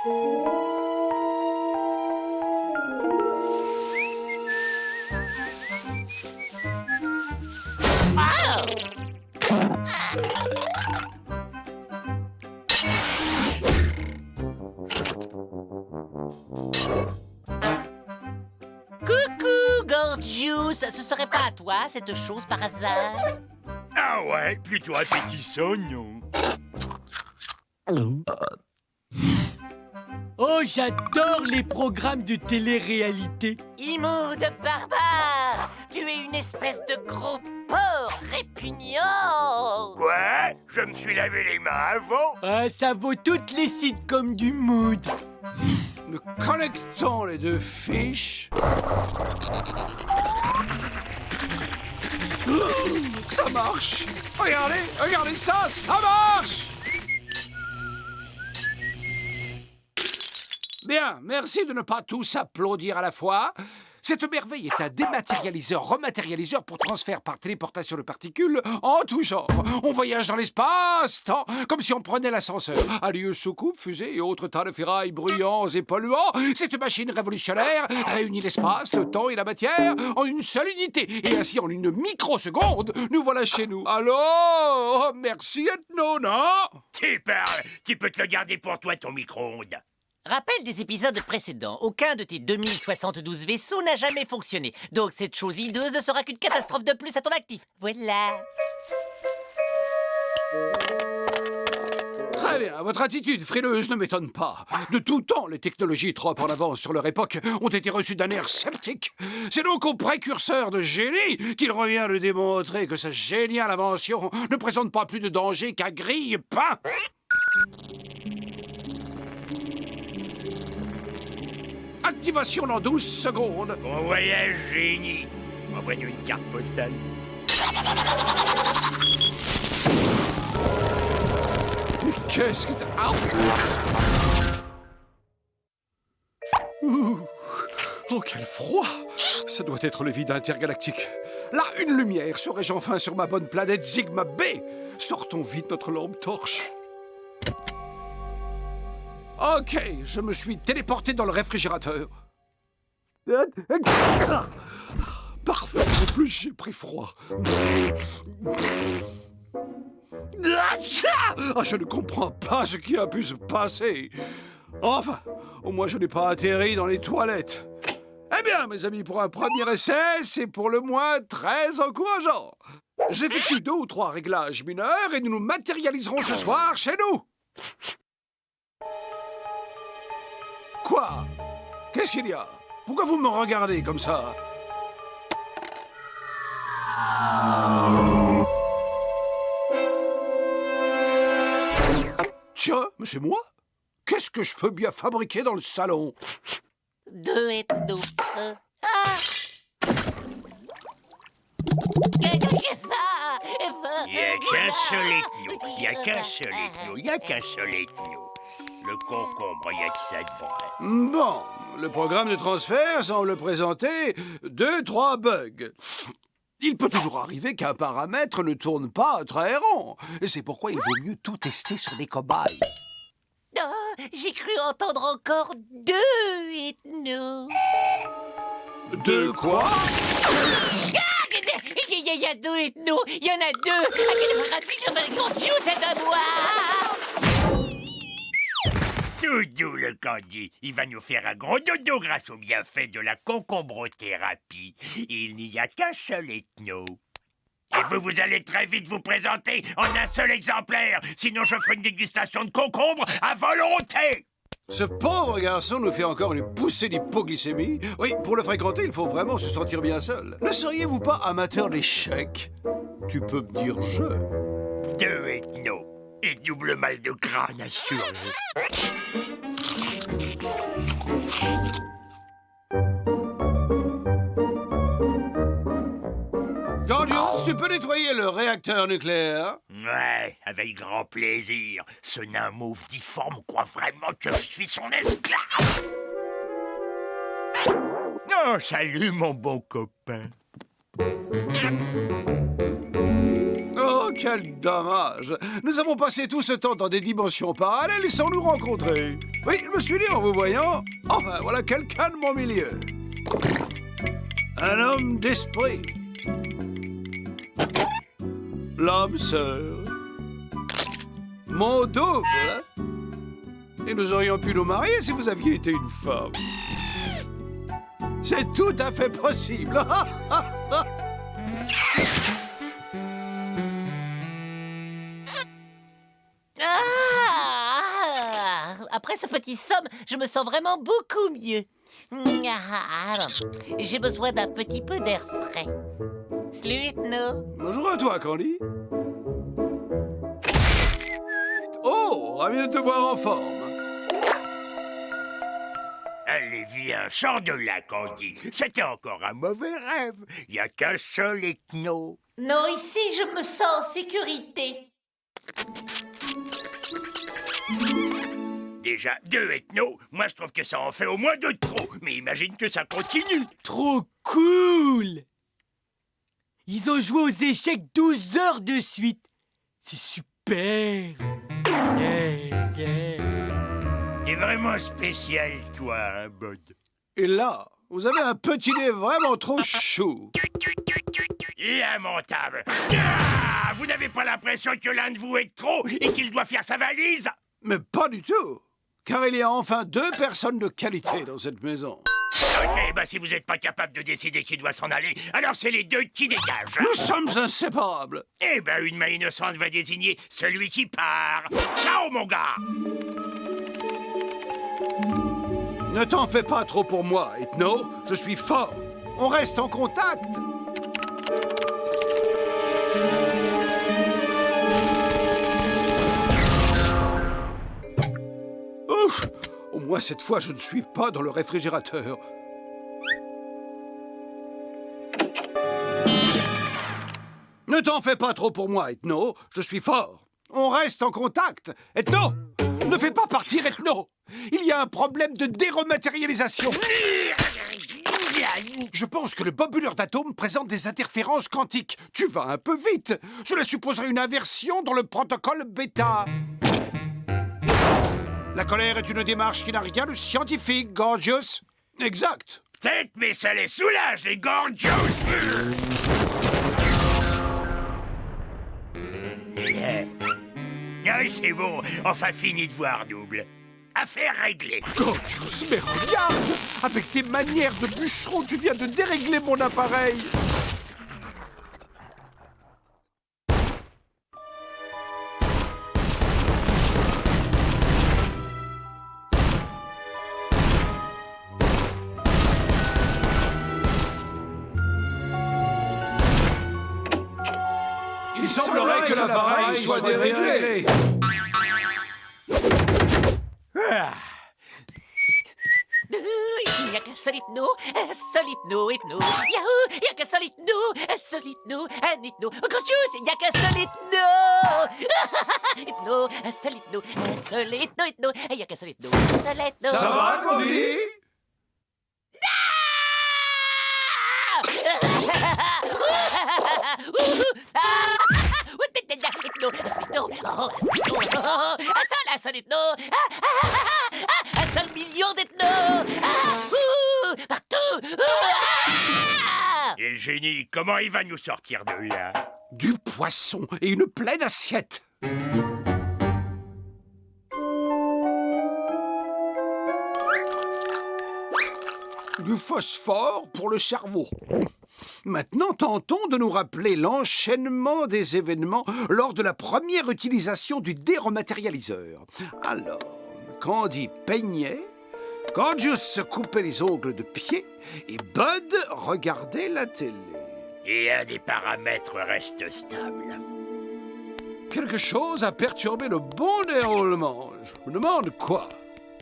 Coucou, Gorgius. Ce serait pas à toi, cette chose, par hasard? Ah ouais, plutôt appétissant, non? Oh, j'adore les programmes de télé-réalité. Immonde barbare! Tu es une espèce de gros porc répugnant! Quoi? Je me suis lavé les mains avant? Ah, ça vaut toutes les sitcoms du mood. Nous connectons les deux fiches. Ça marche! Regardez ça, ça marche! Bien, merci de ne pas tous applaudir à la fois. Cette merveille est un dématérialiseur-rematérialiseur pour transfert par téléportation de particules en tout genre. On voyage dans l'espace-temps, comme si on prenait l'ascenseur. Alieux, soucoupes, fusées et autres tas de ferrailles bruyants et polluants, cette machine révolutionnaire réunit l'espace, le temps et la matière en une seule unité. Et ainsi, en une microseconde, nous voilà chez nous. Alors, merci Ethno, non? Tu parles! Tu peux te le garder pour toi, ton micro-ondes. Rappel des épisodes précédents. Aucun de tes 2072 vaisseaux n'a jamais fonctionné. Donc cette chose hideuse ne sera qu'une catastrophe de plus à ton actif. Voilà. Très bien, votre attitude frileuse ne m'étonne pas. De tout temps, les technologies trop en avance sur leur époque ont été reçues d'un air sceptique. C'est donc au précurseur de génie qu'il revient de démontrer que sa géniale invention ne présente pas plus de danger qu'un grille-pain. Activation dans 12 secondes. Bon voyage, génie. Envoie-nous une carte postale. Mais qu'est-ce que t'as... Oh, quel froid! Ça doit être le vide intergalactique. Là, une lumière. Serais-je enfin sur ma bonne planète Sigma B? Sortons vite notre lampe torche. Ok, je me suis téléporté dans le réfrigérateur. Parfait, en plus j'ai pris froid. Ah, je ne comprends pas ce qui a pu se passer. Enfin, au moins je n'ai pas atterri dans les toilettes. Eh bien, mes amis, pour un premier essai, c'est pour le moins très encourageant. J'effectue 2 ou 3 réglages mineurs et nous nous matérialiserons ce soir chez nous. Quoi? Qu'est-ce qu'il y a? Pourquoi vous me regardez comme ça? Tiens, mais c'est moi? Qu'est-ce que je peux bien fabriquer dans le salon? 2 ethnos. Qu'est-ce que c'est ça? Il n'y a qu'un seul ethno. Il n'y a qu'un seul ethno. Il n'y a qu'un seul ethno. Le concombre, il n'y a que ça de vrai. Bon, le programme de transfert semble présenter 2-3 bugs. Il peut toujours arriver qu'un paramètre ne tourne pas très rond. Et c'est pourquoi il vaut mieux tout tester sur les cobayes. Oh, j'ai cru entendre encore 2 ethnos. De quoi? Il y a 2 ethnos. Il y en a 2. Gorgius, c'est à moi. Tout doux, le Candy. Il va nous faire un gros dodo grâce au bienfait de la concombrothérapie. Il n'y a qu'un seul ethno. Et vous allez très vite vous présenter en un seul exemplaire. Sinon, je ferai une dégustation de concombre à volonté. Ce pauvre garçon nous fait encore une poussée d'hypoglycémie. Oui, pour le fréquenter, il faut vraiment se sentir bien seul. Ne seriez-vous pas amateur d'échecs? Tu peux me dire je. 2 ethnos. Et double mal de crâne assuré. Gorgius, tu peux nettoyer le réacteur nucléaire? Ouais, avec grand plaisir. Ce nain mauve difforme croit vraiment que je suis son esclave. Oh, salut, mon bon copain. Ok, quel dommage. Nous avons passé tout ce temps dans des dimensions parallèles sans nous rencontrer. Oui, je me suis dit en vous voyant, enfin voilà quelqu'un de mon milieu. Un homme d'esprit. L'âme sœur. Mon double. Et nous aurions pu nous marier si vous aviez été une femme. C'est tout à fait possible. Après ce petit somme, je me sens vraiment beaucoup mieux. J'ai besoin d'un petit peu d'air frais. Slutno. Bonjour à toi, Candy. Oh, ravi de te voir en forme. Allez, viens, sors de là, Candy. C'était encore un mauvais rêve. Il n'y a qu'un seul ethno. Non, ici, je me sens en sécurité. Déjà, 2 ethnos, moi je trouve que ça en fait au moins 2 de trop. Mais imagine que ça continue. Trop cool! Ils ont joué aux échecs 12 heures de suite. C'est super! T'es vraiment spécial, toi, hein, Bud. Et là, vous avez un petit nez vraiment trop chou. Lamentable. Ah, vous n'avez pas l'impression que l'un de vous est trop et qu'il doit faire sa valise? Mais pas du tout. Car il y a enfin 2 personnes de qualité dans cette maison. Ok, bah si vous n'êtes pas capable de décider qui doit s'en aller, alors c'est les 2 qui dégagent. Nous sommes inséparables. Eh ben, une main innocente va désigner celui qui part. Ciao, mon gars. Ne t'en fais pas trop pour moi, Ethno. Je suis fort. On reste en contact. Ouf! Au moins cette fois, je ne suis pas dans le réfrigérateur. Ne t'en fais pas trop pour moi, Ethno. Je suis fort. On reste en contact. Ethno! Ne fais pas partir Ethno! Il y a un problème de dérematérialisation. Je pense que le bobuleur d'atomes présente des interférences quantiques. Tu vas un peu vite. Cela supposerait une inversion dans le protocole bêta. La colère est une démarche qui n'a rien de scientifique, Gorgius. Exact. Peut-être, mais ça les soulage, les gorgeous. Ah, c'est bon, enfin fini de voir, double. Affaire réglée. Gorgius, mais regarde! Avec tes manières de bûcheron, tu viens de dérégler mon appareil. Il semblerait que l'appareil soit déréglé. Il n'y a qu'un seul ethno, ethno. Yahoo! Il n'y a qu'un seul ethno, un ethno. Gorgius, il n'y a qu'un seul ethno! Ethno, un seul ethno, ethno. Il n'y a qu'un seul ethno, Ça va, Candy? Un seul ethno, un seul million d'ethnos, partout. Et le génie, comment il va nous sortir de là? Du poisson et une pleine assiette. Du phosphore pour le cerveau. Maintenant, tentons de nous rappeler l'enchaînement des événements lors de la première utilisation du dérematérialiseur. Alors, Candy peignait, Gorgius se coupait les ongles de pied et Bud regardait la télé. Et un des paramètres reste stable. Quelque chose a perturbé le bon déroulement. Je me demande quoi.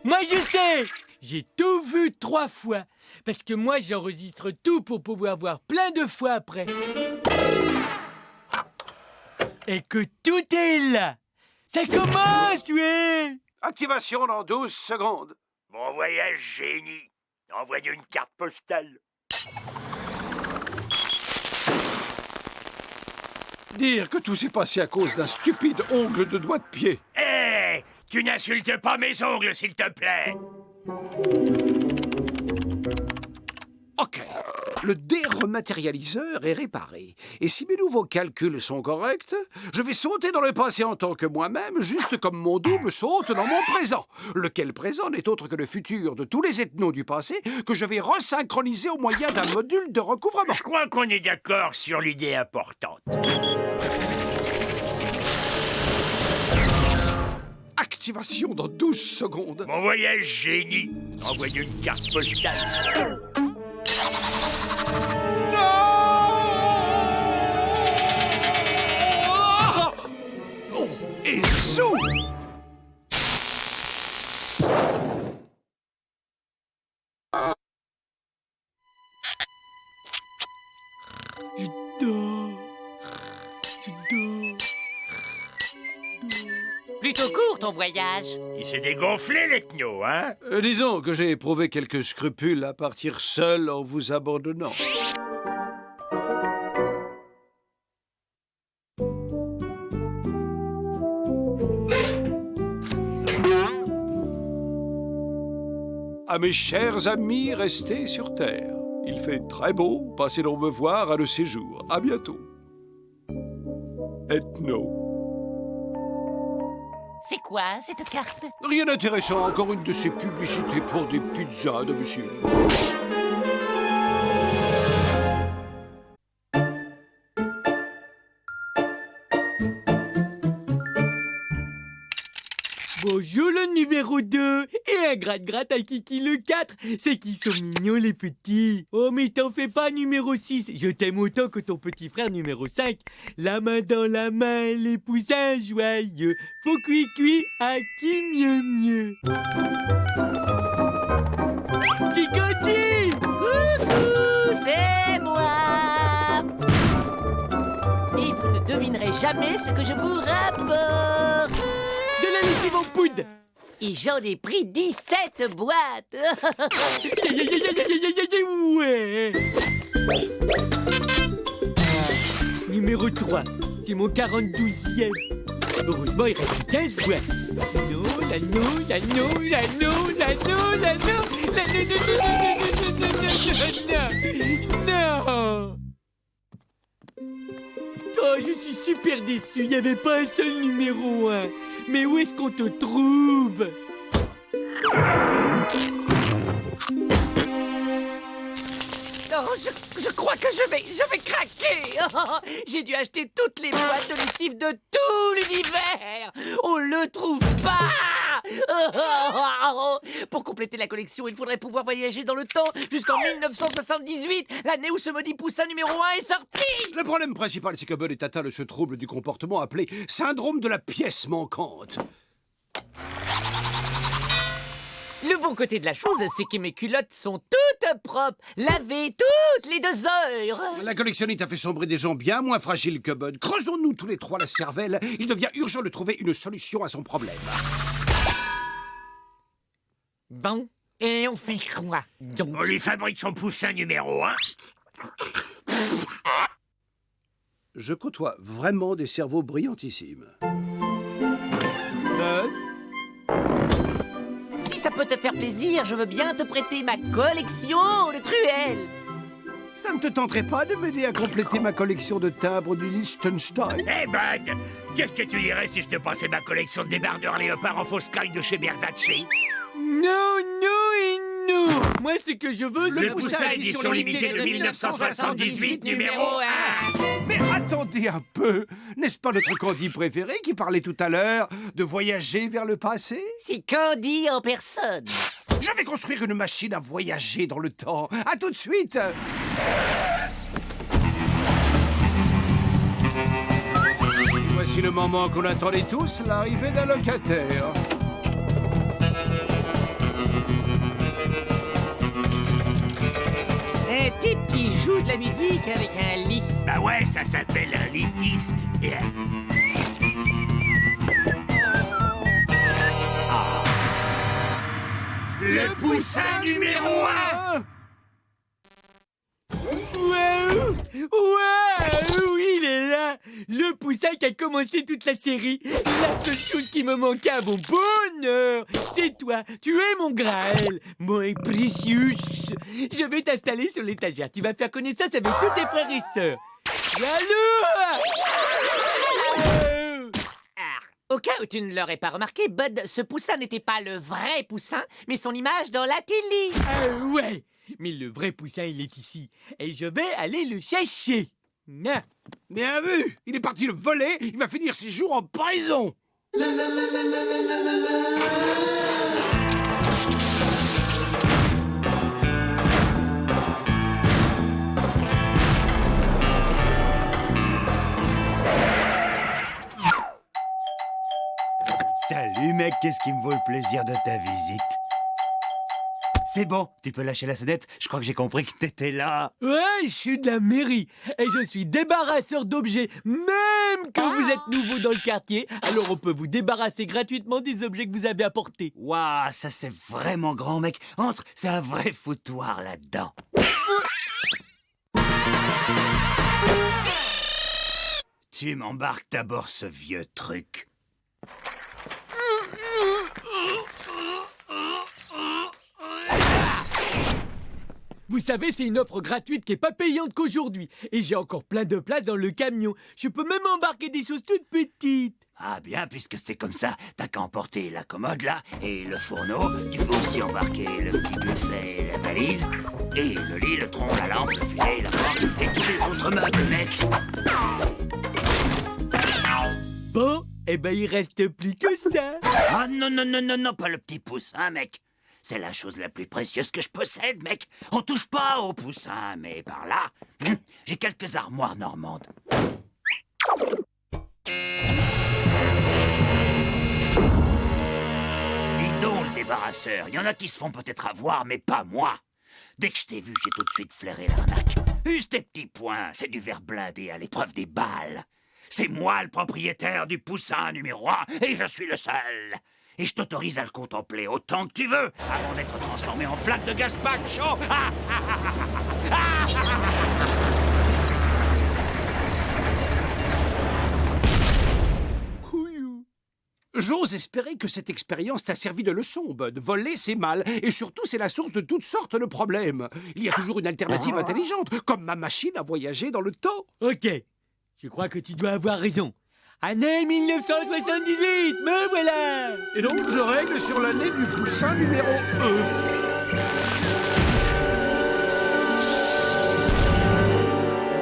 Moi, je sais! J'ai tout vu 3 fois. Parce que moi, j'enregistre tout pour pouvoir voir plein de fois après. Et que tout est là. Ça commence, ouais! Activation dans 12 secondes. Bon voyage, génie. Envoyez une carte postale. Dire que tout s'est passé à cause d'un stupide ongle de doigt de pied. Hé, tu n'insultes pas mes ongles, s'il te plaît. Ok. Le dérematerialiseur est réparé. Et si mes nouveaux calculs sont corrects, je vais sauter dans le passé en tant que moi-même, juste comme mon double saute dans mon présent. Lequel présent n'est autre que le futur de tous les ethnos du passé que je vais resynchroniser au moyen d'un module de recouvrement. Je crois qu'on est d'accord sur l'idée importante. Activation dans 12 secondes. Mon voyage génie. Envoyez une carte postale. Oh, et zou! Je dors. Je dors. Plutôt court ton voyage. Il s'est dégonflé, l'ethno, hein? Disons que j'ai éprouvé quelques scrupules à partir seul en vous abandonnant. À mes chers amis restés sur Terre, il fait très beau, passez donc me voir à le séjour. À bientôt. Ethno. C'est quoi cette carte? Rien d'intéressant, encore une de ces publicités pour des pizzas, domicile. Bonjour le numéro 2 et un gratte-gratte à Kiki le 4. C'est qu'ils sont mignons les petits. Oh mais t'en fais pas numéro 6. Je t'aime autant que ton petit frère numéro 5. La main dans la main, les poussins joyeux. Faut cuit à qui mieux. C'est Candy. Coucou, c'est moi. Et vous ne devinerez jamais ce que je vous rapporte. De la lessive en poudre. Et j'en ai pris 17 boîtes. Ouais. Numéro 3, c'est mon 42e. Heureusement, il reste 15 boîtes. Non. Oh, je suis super déçu, il n'y avait pas un seul numéro 1. Mais où est-ce qu'on te trouve? Oh, je crois que je vais craquer. Oh, j'ai dû acheter toutes les boîtes de lessive de tout l'univers. On le trouve pas. Oh, pour compléter la collection, il faudrait pouvoir voyager dans le temps jusqu'en 1978, l'année où ce maudit poussin numéro 1 est sorti. Le problème principal, c'est que Bud est atteint de ce trouble du comportement appelé syndrome de la pièce manquante. Le bon côté de la chose, c'est que mes culottes sont toutes propres, lavées toutes les 2 heures. La collectionnite a fait sombrer des gens bien moins fragiles que Bud. Creusons-nous tous les trois la cervelle. Il devient urgent de trouver une solution à son problème. Bon, et on fait quoi donc? On lui fabrique son poussin numéro 1. Je côtoie vraiment des cerveaux brillantissimes. Si ça peut te faire plaisir, je veux bien te prêter ma collection de truelles. Ça ne te tenterait pas de m'aider à compléter ma collection de timbres du Liechtenstein? Eh Bud, qu'est-ce que tu dirais si je te passais ma collection de débardeurs léopards en fausse caille de chez Versace? Non et non. Moi, ce que je veux, c'est Le poussin édition limitée de 1978 numéro 1. Mais attendez un peu. N'est-ce pas notre Candy préféré qui parlait tout à l'heure de voyager vers le passé? C'est Candy en personne. Je vais construire une machine à voyager dans le temps. À tout de suite. Voici le moment qu'on attendait tous, l'arrivée d'un locataire. Un type qui joue de la musique avec un lit. Bah ouais, ça s'appelle un litiste. Le poussin numéro 1. Ouais, il est là. Le poussin qui a commencé toute la série. La seule chose qui me manquait à mon bonheur, c'est toi. Tu es mon Graël, mon précieux. Je vais t'installer sur l'étagère. Tu vas faire connaissance avec tous tes frères et sœurs. Allô? Au cas où tu ne l'aurais pas remarqué, Bud, ce poussin n'était pas le vrai poussin, mais son image dans la télé. Ouais, mais le vrai poussin, il est ici. Et je vais aller le chercher. Ah. Bien vu. Il est parti le voler. Il va finir ses jours en prison. Salut mec, qu'est-ce qui me vaut le plaisir de ta visite? C'est bon, tu peux lâcher la sonnette, je crois que j'ai compris que t'étais là. Ouais, je suis de la mairie et je suis débarrasseur d'objets, même que vous êtes nouveau dans le quartier, alors on peut vous débarrasser gratuitement des objets que vous avez apportés. Waouh, ça c'est vraiment grand mec. Entre, c'est un vrai foutoir là-dedans. Tu m'embarques d'abord ce vieux truc. Vous savez, c'est une offre gratuite qui est pas payante qu'aujourd'hui. Et j'ai encore plein de place dans le camion. Je peux même embarquer des choses toutes petites. Ah bien, puisque c'est comme ça, t'as qu'à emporter la commode là, et le fourneau. Tu peux aussi embarquer le petit buffet, la valise, et le lit, le tronc, la lampe, le fusée, la porte, et tous les autres meubles, mec. Bon, eh ben il reste plus que ça. Ah non, non, non, non, non, pas le petit poussin, mec. C'est la chose la plus précieuse que je possède, mec. On touche pas au poussin, mais par là, j'ai quelques armoires normandes. Dis donc, le débarrasseur, il y en a qui se font peut-être avoir, mais pas moi. Dès que je t'ai vu, j'ai tout de suite flairé l'arnaque. Use tes petits poings, c'est du verre blindé à l'épreuve des balles. C'est moi le propriétaire du poussin numéro 1, et je suis le seul. Et je t'autorise à le contempler autant que tu veux, avant d'être transformé en flaque de gazpacho. J'ose espérer que cette expérience t'a servi de leçon, Bud. Voler, c'est mal, et surtout, c'est la source de toutes sortes de problèmes. Il y a toujours une alternative intelligente, comme ma machine à voyager dans le temps. Ok, je crois que tu dois avoir raison. Année 1978, me voilà. Et donc, je règle sur l'année du poussin numéro 1.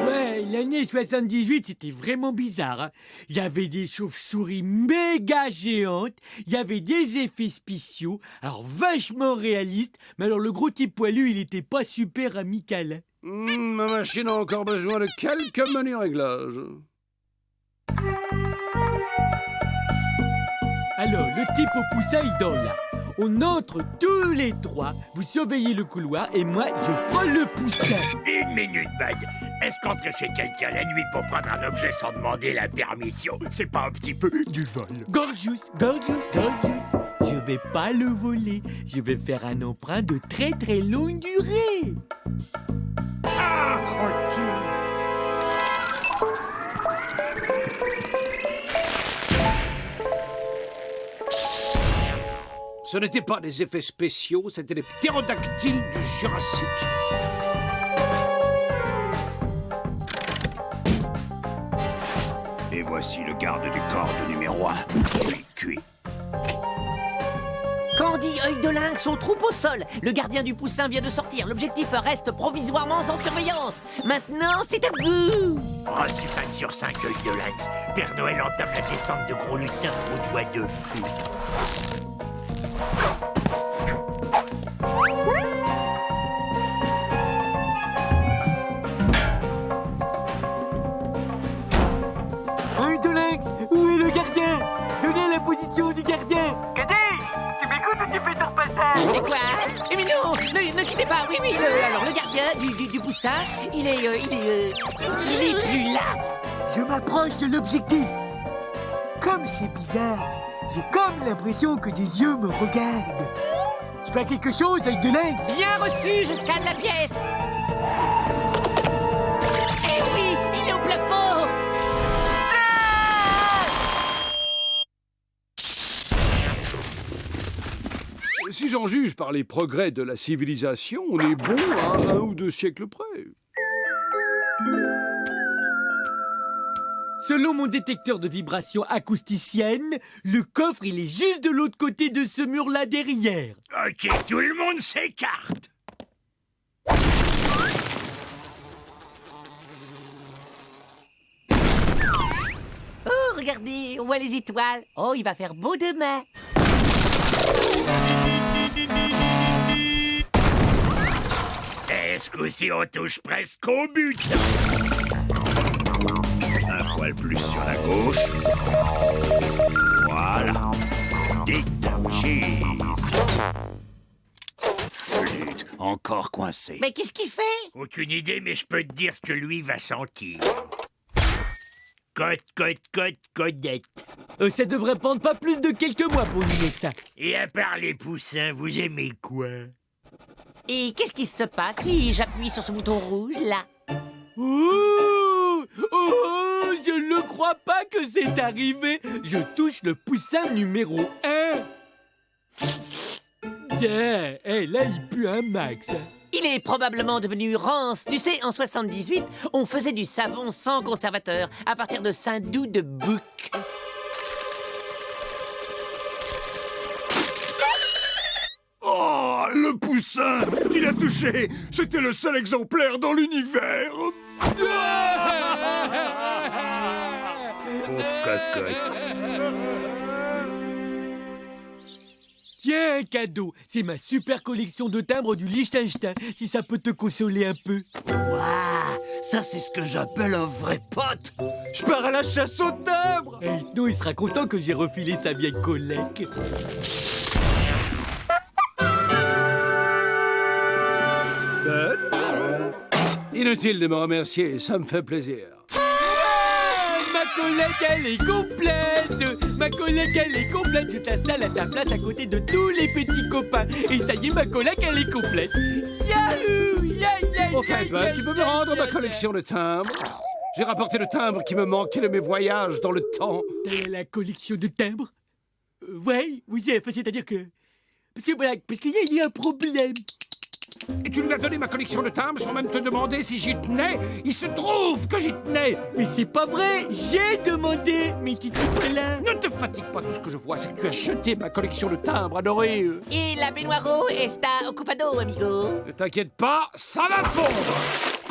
Ouais, l'année 78, c'était vraiment bizarre. Hein. Il y avait des chauves-souris méga géantes, il y avait des effets spéciaux, alors vachement réalistes, mais alors le gros type poilu, il était pas super amical. Ma machine a encore besoin de quelques menus réglages. Alors, le type au poussin, il dort là. On entre tous les trois, vous surveillez le couloir et moi, je prends le poussin. Une minute, Bud. Est-ce qu'entrer chez quelqu'un la nuit pour prendre un objet sans demander la permission, c'est pas un petit peu du vol? Gorgeous, gorgeous, gorgeous. Je vais pas le voler. Je vais faire un emprunt de très très longue durée. Ah, ok. Ce n'étaient pas des effets spéciaux, c'était les ptérodactyles du Jurassique. Et voici le garde du corps de numéro 1. Cuit. Candy, œil de lynx, on troupe au sol. Le gardien du poussin vient de sortir. L'objectif reste provisoirement sans surveillance. Maintenant, c'est à vous. Oh, Suzanne sur 5, œil de lynx. Père Noël entame la descente de gros lutins aux doigts de feu. Œil de lynx, où est le gardien? Donnez la position du gardien. Mais quoi? Mais non, ne quittez pas. Oui, alors le gardien du poussin, il est plus là. Je m'approche de l'objectif. Comme c'est bizarre, j'ai comme l'impression que des yeux me regardent. Tu fais quelque chose, œil de lynx? Bien reçu, je scanne la pièce. Eh oui, il est au plafond. Si j'en juge par les progrès de la civilisation, on est bon à 1 ou 2 siècles près. Selon mon détecteur de vibrations acousticiennes, le coffre, il est juste de l'autre côté de ce mur-là derrière. Ok, tout le monde s'écarte. Oh, regardez, on voit les étoiles. Oh, il va faire beau demain. Ce coup-ci, on touche presque au but. Un poil plus sur la gauche. Voilà. Dites cheese. Flûte, encore coincé. Mais qu'est-ce qu'il fait? Aucune idée, mais je peux te dire ce que lui va sentir. Codette. Ça devrait prendre pas plus de quelques mois pour limer ça. Et à part les poussins, vous aimez quoi? Et qu'est-ce qui se passe si j'appuie sur ce bouton rouge, là? Oh, je ne crois pas que c'est arrivé. Je touche le poussin numéro 1. Tiens, là, il pue un max. Il est probablement devenu rance. Tu sais, en 78, on faisait du savon sans conservateur à partir de saindoux de bouc. Oh, le poussin! Tu l'as touché! C'était le seul exemplaire dans l'univers! Pauvre cocotte. Tiens, un cadeau. C'est ma super collection de timbres du Liechtenstein, si ça peut te consoler un peu. Waouh, ça c'est ce que j'appelle un vrai pote. Je pars à la chasse aux timbres! Et Hypno, il sera content que j'ai refilé sa vieille collègue. Inutile de me remercier, ça me fait plaisir. Ma collègue, elle est complète. Ma collègue, elle est complète. Je t'installe à ta place à côté de tous les petits copains. Et ça y est, ma collègue, elle est complète. Yahoo! Au fait, tu peux me rendre ma collection de timbres? J'ai rapporté le timbre qui me manquait de mes voyages dans le temps. La collection de timbres? Oui, c'est-à-dire que... Parce qu'il y a un problème. Et tu lui as donné ma collection de timbres sans même te demander si j'y tenais? Il se trouve que j'y tenais! Mais c'est pas vrai. J'ai demandé, mes petits là. Ne te fatigue pas, tout ce que je vois, c'est que tu as jeté ma collection de timbres adorée. Et la baignoire está occupado, amigo. Ne t'inquiète pas, ça va fondre!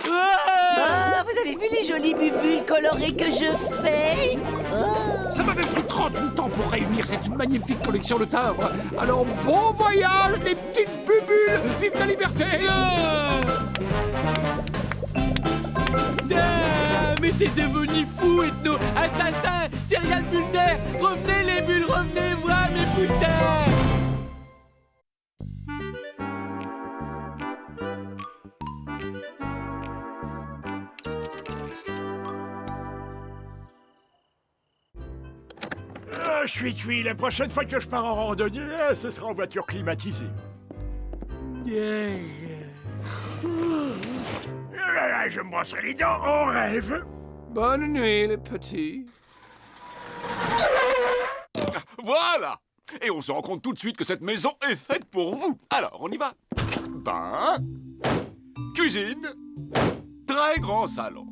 Oh, vous avez vu les jolies bubules colorées que je fais? Oh. Ça m'avait pris 38 ans pour réunir cette magnifique collection de timbres. Alors, bon voyage, les petites bubules! Vive la liberté! Mais t'es devenu fou, Ethno! Assassin! Serial bullter! Revenez les bulles, revenez voir mes poussins! Je suis cuit. La prochaine fois que je pars en randonnée, ce sera en voiture climatisée. Je me brosserai les dents en rêve. Bonne nuit, les petits. Voilà! Et on se rend compte tout de suite que cette maison est faite pour vous. Alors, on y va. Bain, cuisine, très grand salon.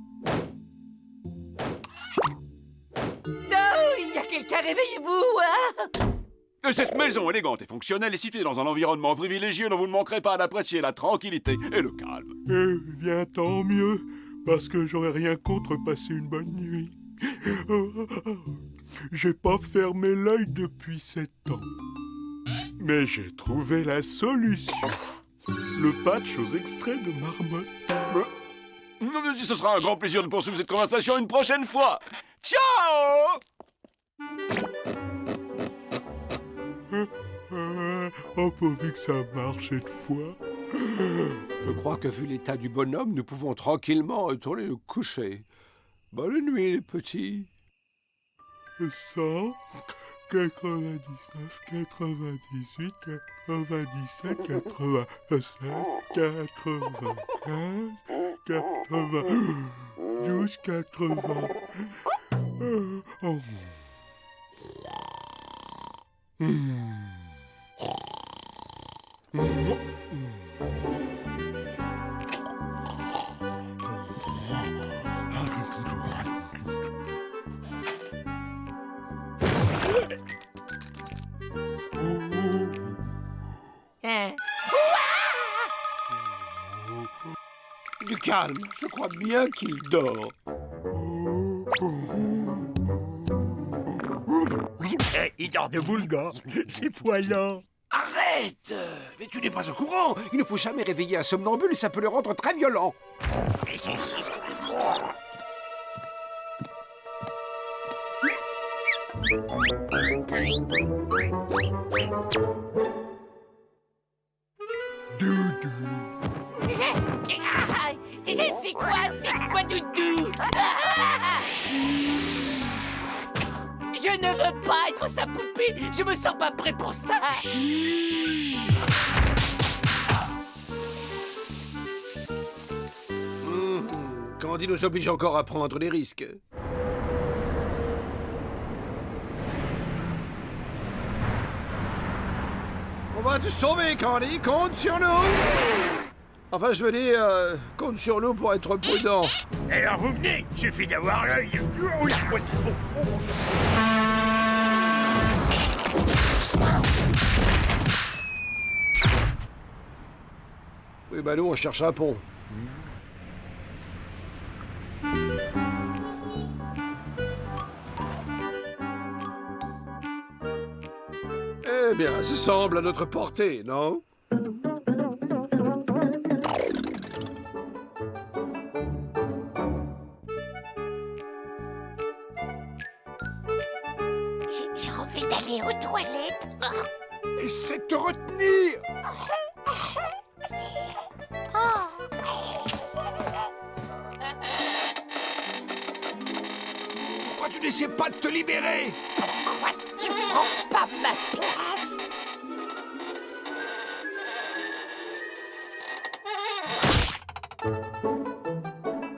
Oh, il y a quelqu'un, réveillez-vous, hein? Cette maison élégante et fonctionnelle est située dans un environnement privilégié dont vous ne manquerez pas d'apprécier la tranquillité et le calme. Eh bien, tant mieux, parce que j'aurais rien contre passer une bonne nuit. J'ai pas fermé l'œil depuis 7 ans. Mais j'ai trouvé la solution. Le patch aux extraits de marmotte. Ce sera un grand plaisir de poursuivre cette conversation une prochaine fois. Ciao! Pourvu que ça marche cette fois. Je crois que vu l'état du bonhomme, nous pouvons tranquillement retourner nous coucher. Bonne nuit, les petits. 100, 99, 98, 97, 87, 95, 92, 80. Oh. Hein? Du calme, je crois bien qu'il dort. Il dort de boulgare. C'est poilant. Arrête! Mais tu n'es pas au courant. Il ne faut jamais réveiller un somnambule, ça peut le rendre très violent. Ah, c'est quoi, Doudou? Je ne veux pas être sa poupée. Je me sens pas prêt pour ça. Candy nous oblige encore à prendre des risques. On va te sauver, Candy. Compte sur nous. Enfin, je veux dire, compte sur nous pour être prudent. Alors vous venez, suffit d'avoir l'œil. Oui, bah nous, on cherche un pont. Eh bien, ça semble à notre portée, non? J'ai envie d'aller aux toilettes. Essaie de te retenir! Pourquoi tu n'essaies pas de te libérer? Pourquoi tu prends pas ma place?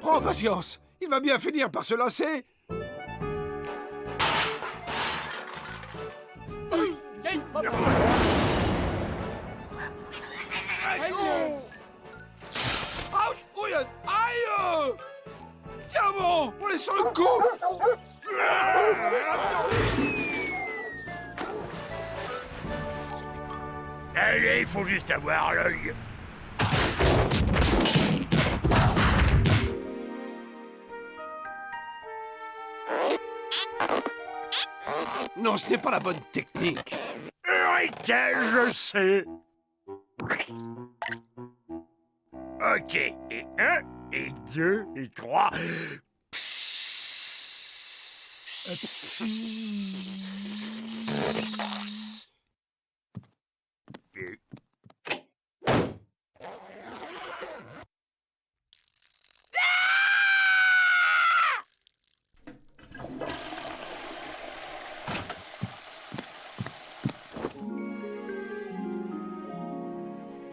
Prends patience, il va bien finir par se lasser. Ouch! Ouille! Aïe! Tiens bon, on est sur le coup! Allez, il faut juste avoir l'œil. Non, ce n'est pas la bonne technique. Eureka, je sais. Ok, et 1, et 2, et 3.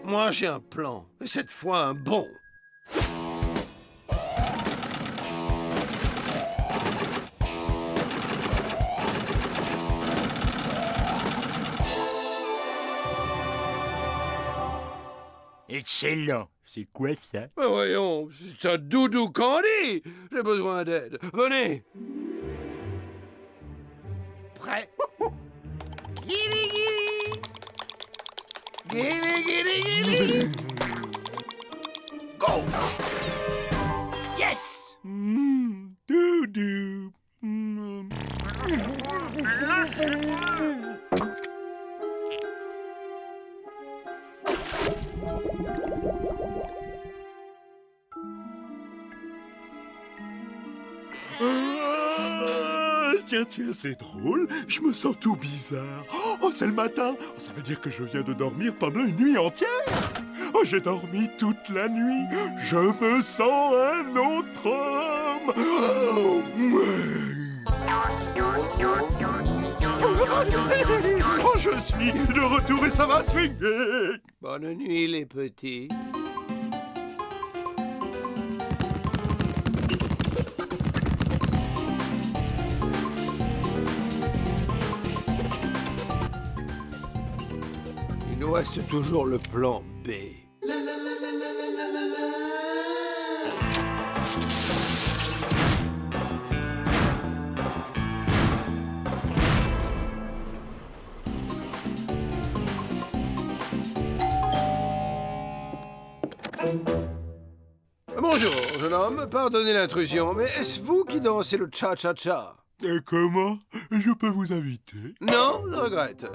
Moi, j'ai un plan, et cette fois un bon. Excellent. C'est quoi ça? Mais voyons, c'est un doudou Candy. J'ai besoin d'aide. Venez. Prêt? Guili, guili. Guili, guili, guili. Go! Yes! Doudou. Tiens, c'est drôle. Je me sens tout bizarre. Oh, c'est le matin. Oh, ça veut dire que je viens de dormir pendant une nuit entière. Oh, j'ai dormi toute la nuit. Je me sens un autre homme. Oh, je suis de retour et ça va swinguer. Bonne nuit, les petits. Il nous reste toujours le plan B. Bonjour, jeune homme, pardonnez l'intrusion, mais est-ce vous qui dansez le cha-cha-cha? Et comment je peux vous inviter? Non, je regrette.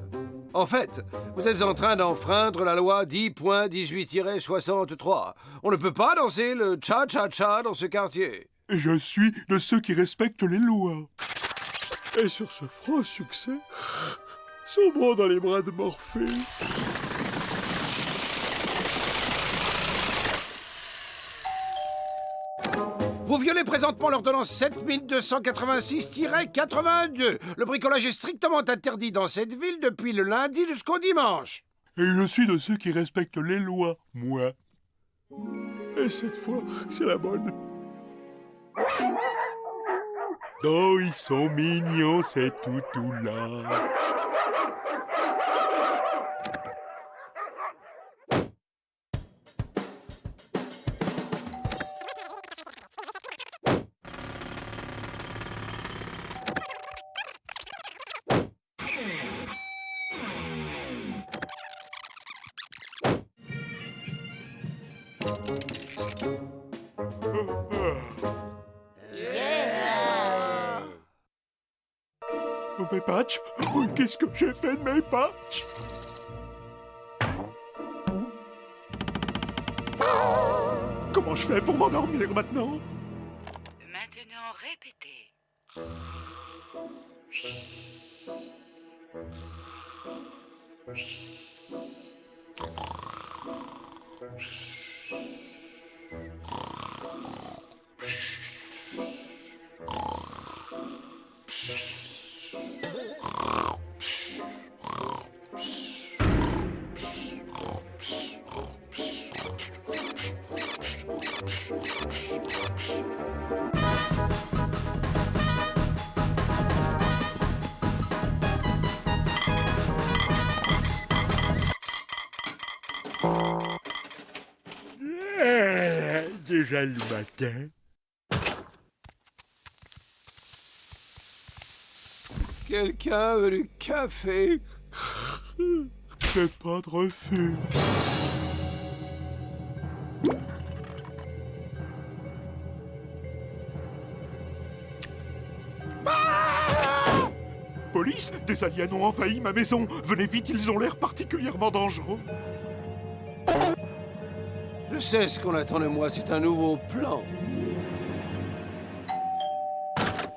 En fait, vous êtes en train d'enfreindre la loi 10.18-63. On ne peut pas danser le cha-cha-cha dans ce quartier. Je suis de ceux qui respectent les lois. Et sur ce franc succès, sombrons dans les bras de Morphée. Vous violez présentement l'ordonnance 7286-82. Le bricolage est strictement interdit dans cette ville depuis le lundi jusqu'au dimanche. Et je suis de ceux qui respectent les lois, moi. Et cette fois, c'est la bonne. Oh, ils sont mignons, ces toutous-là. Oh, mes patchs! Oh, qu'est-ce que j'ai fait de mes patchs? Comment je fais pour m'endormir maintenant? Maintenant, répétez. Déjà le matin. Quelqu'un veut du café? Fais pas de refus. Police, des aliens ont envahi ma maison. Venez vite, ils ont l'air particulièrement dangereux. Je sais ce qu'on attend de moi, c'est un nouveau plan.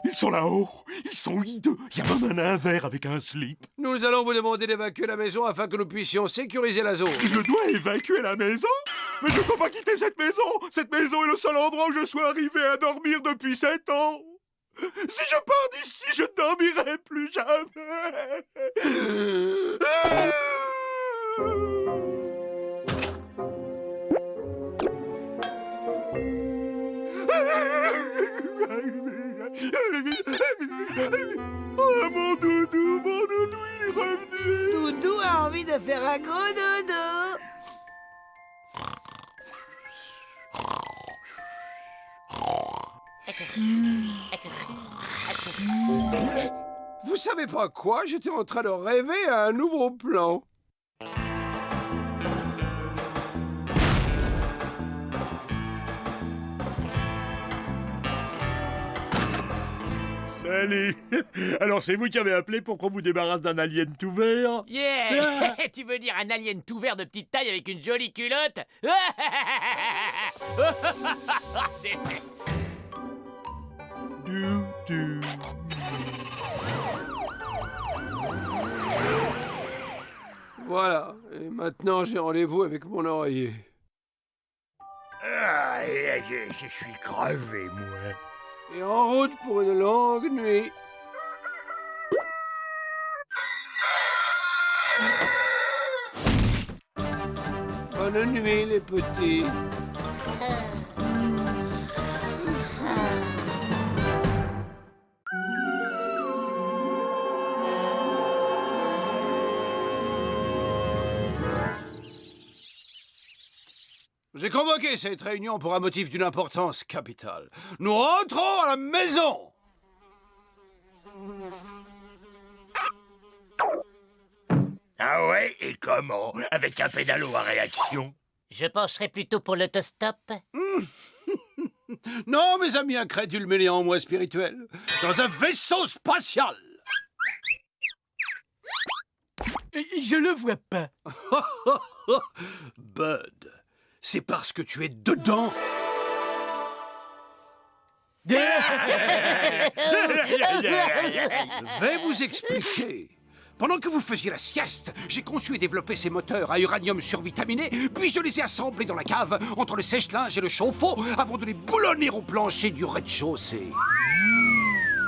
Ils sont là-haut. Ils sont hideux. Il y a même un nain vert avec un slip. Nous allons vous demander d'évacuer la maison afin que nous puissions sécuriser la zone. Je dois évacuer la maison? Mais je ne peux pas quitter cette maison. Cette maison est le seul endroit où je suis arrivé à dormir depuis 7 ans. Si je pars d'ici, je ne dormirai plus jamais. Oh, mon doudou, il est revenu. Doudou a envie de faire un gros dodo. Vous savez pas quoi? J'étais en train de rêver à un nouveau plan. Salut. Alors c'est vous qui avez appelé pour qu'on vous débarrasse d'un alien tout vert? Yeah. Tu veux dire un alien tout vert de petite taille avec une jolie culotte? Doudou. Voilà, et maintenant j'ai rendez-vous avec mon oreiller. Ah, je suis crevé, moi. Et en route pour une longue nuit. Bonne nuit, les petits. J'ai convoqué cette réunion pour un motif d'une importance capitale. Nous rentrons à la maison. Ah ouais, et comment? Avec un pédalo à réaction? Je pencherais plutôt pour l'autostop. Non, mes amis incrédules mais néanmoins spirituels. Dans un vaisseau spatial. Je le vois pas. Bud, c'est parce que tu es dedans. Je vais vous expliquer. Pendant que vous faisiez la sieste, j'ai conçu et développé ces moteurs à uranium survitaminé, puis je les ai assemblés dans la cave, entre le sèche-linge et le chauffe-eau, avant de les boulonner au plancher du rez-de-chaussée.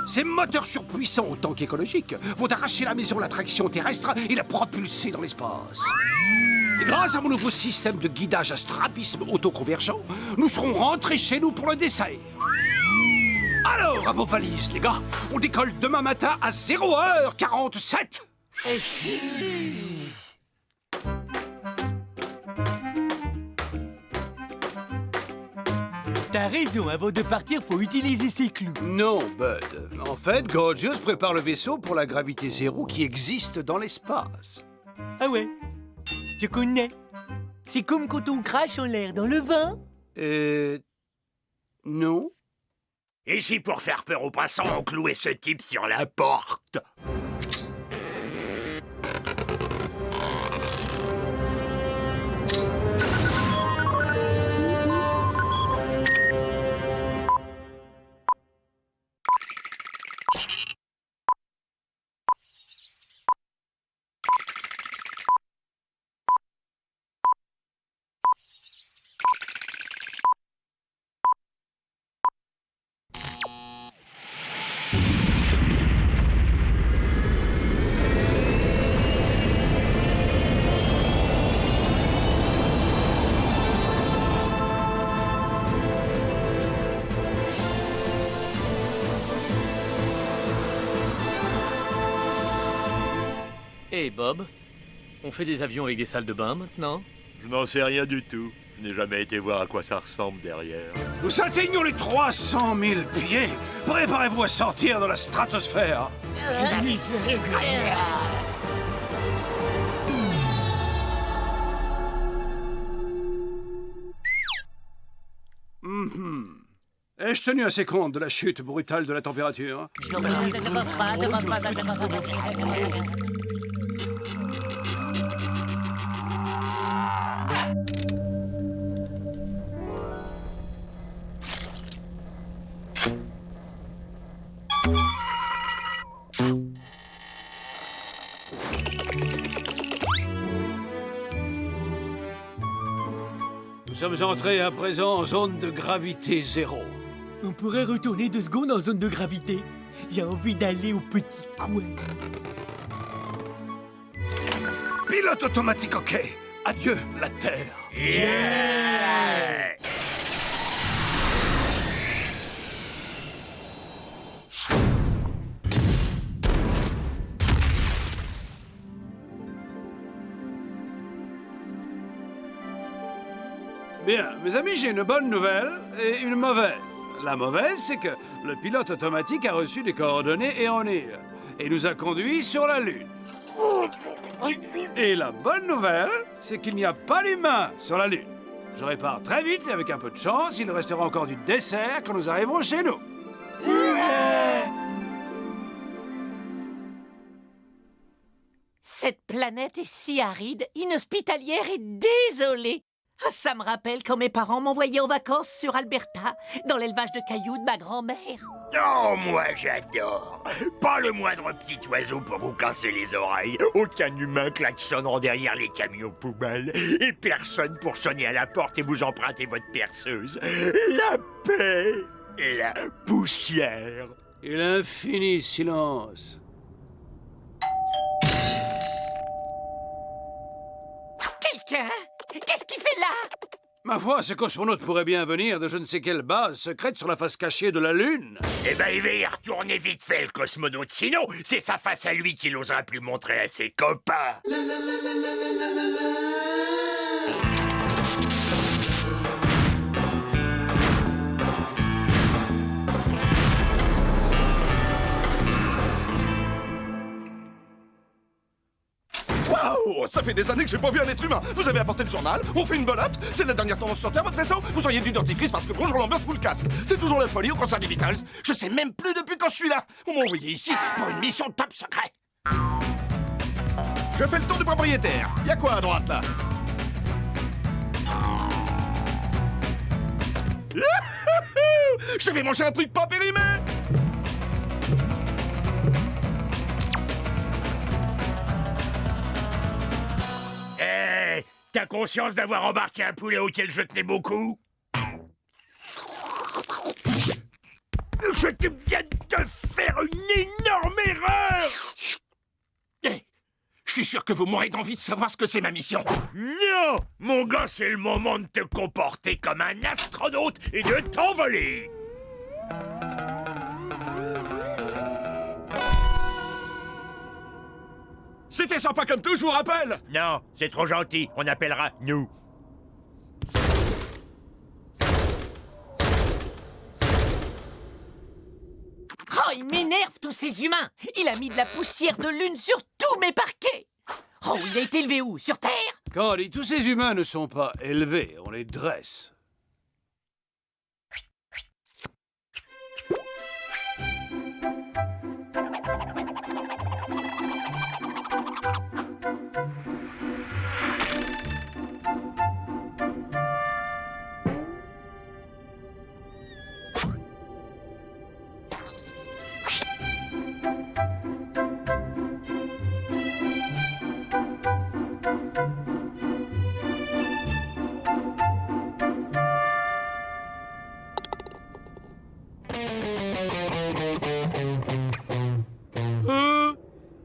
Ces moteurs surpuissants autant qu'écologiques vont arracher la maison à l'attraction terrestre et la propulser dans l'espace. Et grâce à mon nouveau système de guidage à strabisme autoconvergent, nous serons rentrés chez nous pour le dessert. Alors, à vos valises, les gars, on décolle demain matin à 0h47. T'as raison, avant de partir, faut utiliser ses clous. Non, Bud. En fait, Gorgeous prépare le vaisseau pour la gravité zéro qui existe dans l'espace. Ah ouais, je connais. C'est comme quand on crache en l'air dans le vin. Non. Et si pour faire peur aux passants, on clouait ce type sur la porte? Hey Bob, on fait des avions avec des salles de bain maintenant? Je n'en sais rien du tout. Je n'ai jamais été voir à quoi ça ressemble derrière. Nous atteignons les 300 000 pieds. Préparez-vous à sortir de la stratosphère. Ai-je tenu assez compte de la chute brutale de la température? Nous sommes entrés à présent en zone de gravité zéro. On pourrait retourner 2 secondes en zone de gravité. J'ai envie d'aller au petit coin. Pilote automatique, ok. Adieu, la Terre. Yeah! Bien, mes amis, j'ai une bonne nouvelle et une mauvaise. La mauvaise, c'est que le pilote automatique a reçu des coordonnées éoniques et nous a conduits sur la Lune. Et la bonne nouvelle, c'est qu'il n'y a pas d'humains sur la Lune. Je répare très vite et avec un peu de chance, il restera encore du dessert quand nous arriverons chez nous. Cette planète est si aride, inhospitalière et désolée. Ah, ça me rappelle quand mes parents m'envoyaient en vacances sur Alberta, dans l'élevage de cailloux de ma grand-mère. Oh, moi j'adore. Pas le moindre petit oiseau pour vous casser les oreilles. Aucun humain klaxonnant derrière les camions poubelles. Et personne pour sonner à la porte et vous emprunter votre perceuse. La paix. La poussière. Et l'infini silence. Quelqu'un? Qu'est-ce qu'il fait là? Ma foi, ce cosmonaute pourrait bien venir de je ne sais quelle base secrète sur la face cachée de la Lune. Eh ben, il va y retourner vite fait, le cosmonaute. Sinon, c'est sa face à lui qu'il n'osera plus montrer à ses copains. Ça fait des années que j'ai pas vu un être humain. Vous avez apporté le journal, on fait une belote. C'est la dernière tendance sur Terre, votre vaisseau. Vous auriez du dentifrice parce que bonjour l'ambiance sous le casque. C'est toujours la folie au concert des Beatles. Je sais même plus depuis quand je suis là. On m'a envoyé ici pour une mission top secret. Je fais le tour du propriétaire. Y a quoi à droite, là? Je vais manger un truc pas périmé. Hé, t'as conscience d'avoir embarqué un poulet auquel je tenais beaucoup? Je viens de faire une énorme erreur! Hé, je suis sûr que vous mourrez d'envie de savoir ce que c'est ma mission. Non! Mon gars, c'est le moment de te comporter comme un astronaute et de t'envoler! C'était sympa comme tout, je vous rappelle. Non, c'est trop gentil, on appellera nous. Oh, il m'énerve, tous ces humains! Il a mis de la poussière de lune sur tous mes parquets! Oh, il a été élevé où? Sur Terre? Candy, tous ces humains ne sont pas élevés, on les dresse.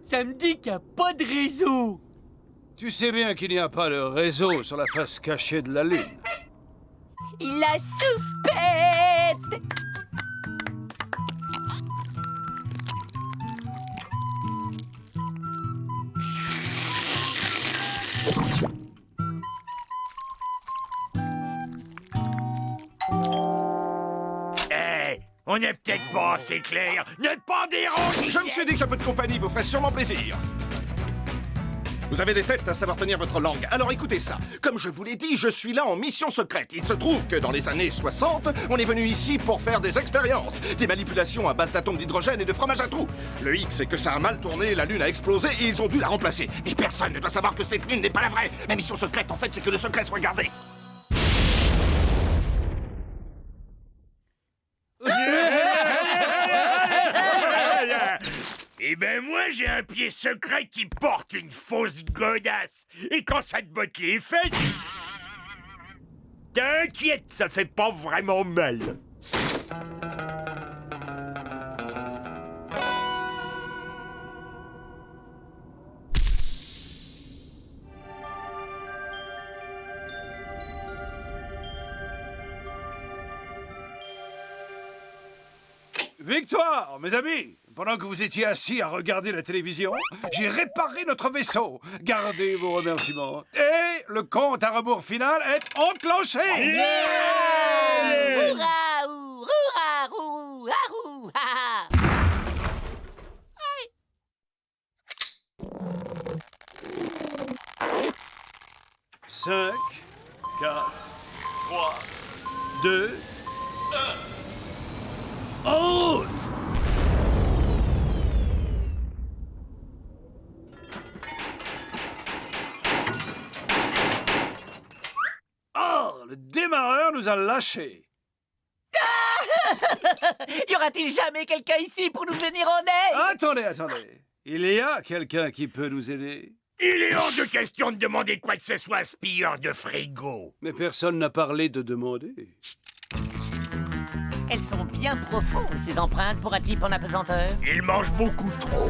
Ça me dit qu'il n'y a pas de réseau. Tu sais bien qu'il n'y a pas de réseau sur la face cachée de la Lune. Il a soupette! Hé, on n'est peut-être pas assez clair. Ne pas déranger! Je me suis dit qu'un peu de compagnie vous ferait sûrement plaisir. Vous avez des têtes à savoir tenir votre langue, alors écoutez ça. Comme je vous l'ai dit, je suis là en mission secrète. Il se trouve que dans les années 60, on est venu ici pour faire des expériences. Des manipulations à base d'atomes d'hydrogène et de fromage à trous. Le hic, c'est que ça a mal tourné, la Lune a explosé et ils ont dû la remplacer. Et personne ne doit savoir que cette Lune n'est pas la vraie. Ma mission secrète, en fait, c'est que le secret soit gardé. Eh ben moi j'ai un pied secret qui porte une fausse godasse. Et quand ça te botte les fesses... T'inquiète, ça fait pas vraiment mal. Victoire, mes amis! Pendant que vous étiez assis à regarder la télévision, j'ai réparé notre vaisseau. Gardez vos remerciements. Et le compte à rebours final est enclenché! Yeah! Hourra, hourra, hourra, hourra, hourra. 5, 4, 3, 2, 1. Haute! Oh, le démarreur nous a lâchés. Y aura-t-il jamais quelqu'un ici pour nous venir en aide? Attendez. Il y a quelqu'un qui peut nous aider. Il est hors de question de demander quoi que ce soit à ce pilleur de frigo. Mais personne n'a parlé de demander. Elles sont bien profondes, ces empreintes, pour un type en apesanteur. Il mange beaucoup trop.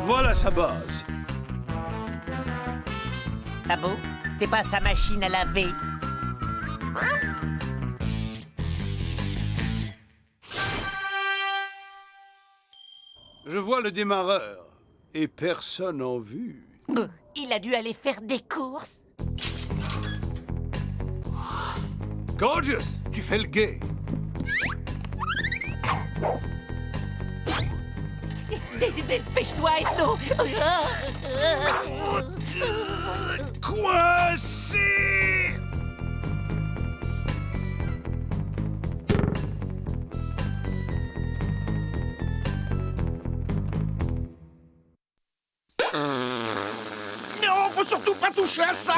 Voilà sa base. Pas beau? C'est pas sa machine à laver. Je vois le démarreur. Et personne en vue. Il a dû aller faire des courses. Gorgeous, tu fais le gay. Dépêche-toi, Ethno. Coincé! Non, faut surtout pas toucher à ça!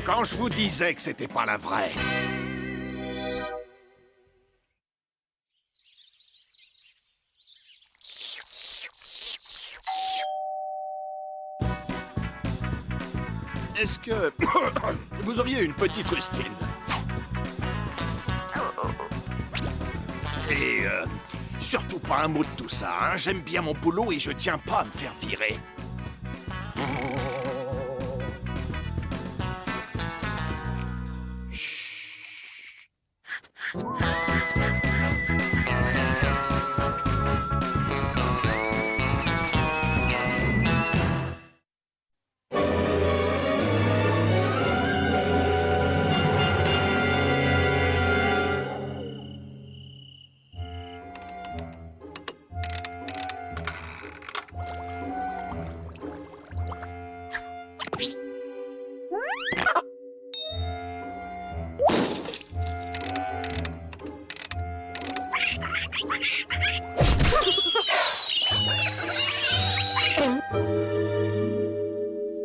Quand je vous disais que c'était pas la vraie. Est-ce que vous auriez une petite rustine? Et surtout pas un mot de tout ça, hein. J'aime bien mon boulot et je tiens pas à me faire virer.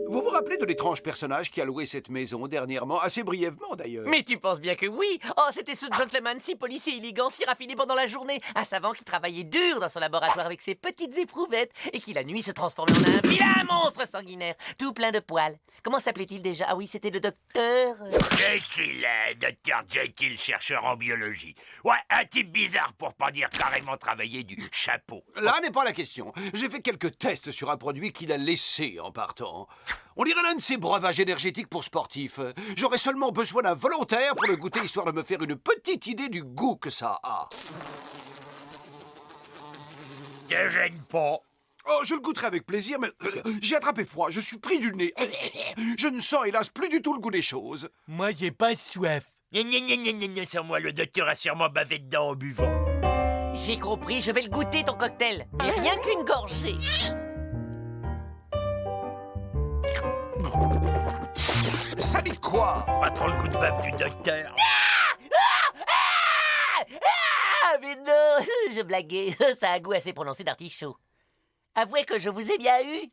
Vous vous rappelez de l'étrange personnage qui a loué cette maison dernièrement, assez brièvement d'ailleurs? Mais tu penses bien que oui. Oh, c'était ce gentleman si poli, si élégant, si raffiné pendant la journée. Un savant qui travaillait dur dans son laboratoire avec ses petites éprouvettes et qui la nuit se transformait en un vilain monstre sanguinaire, tout plein de poils. Comment s'appelait-il déjà? Ah oui, c'était le docteur... Jekyll, docteur Jekyll, chercheur en biologie. Ouais, un type bizarre pour pas dire carrément travailler du chapeau. Là n'est pas la question. J'ai fait quelques tests sur un produit qu'il a laissé en partant. On dirait l'un de ces breuvages énergétiques pour sportifs. J'aurais seulement besoin d'un volontaire pour le goûter, histoire de me faire une petite idée du goût que ça a. Te gêne pas. Oh, je le goûterai avec plaisir, mais j'ai attrapé froid, je suis pris du nez. Je ne sens hélas plus du tout le goût des choses. Moi, j'ai pas soif. Sans moi, le docteur a sûrement bavé dedans en buvant. J'ai compris, je vais le goûter ton cocktail. Mais rien qu'une gorgée. Ça dit quoi? Pas trop le goût de bave du docteur. Ah, mais non, je blaguais. Ça a un goût assez prononcé d'artichaut. Avouez que je vous ai bien eu.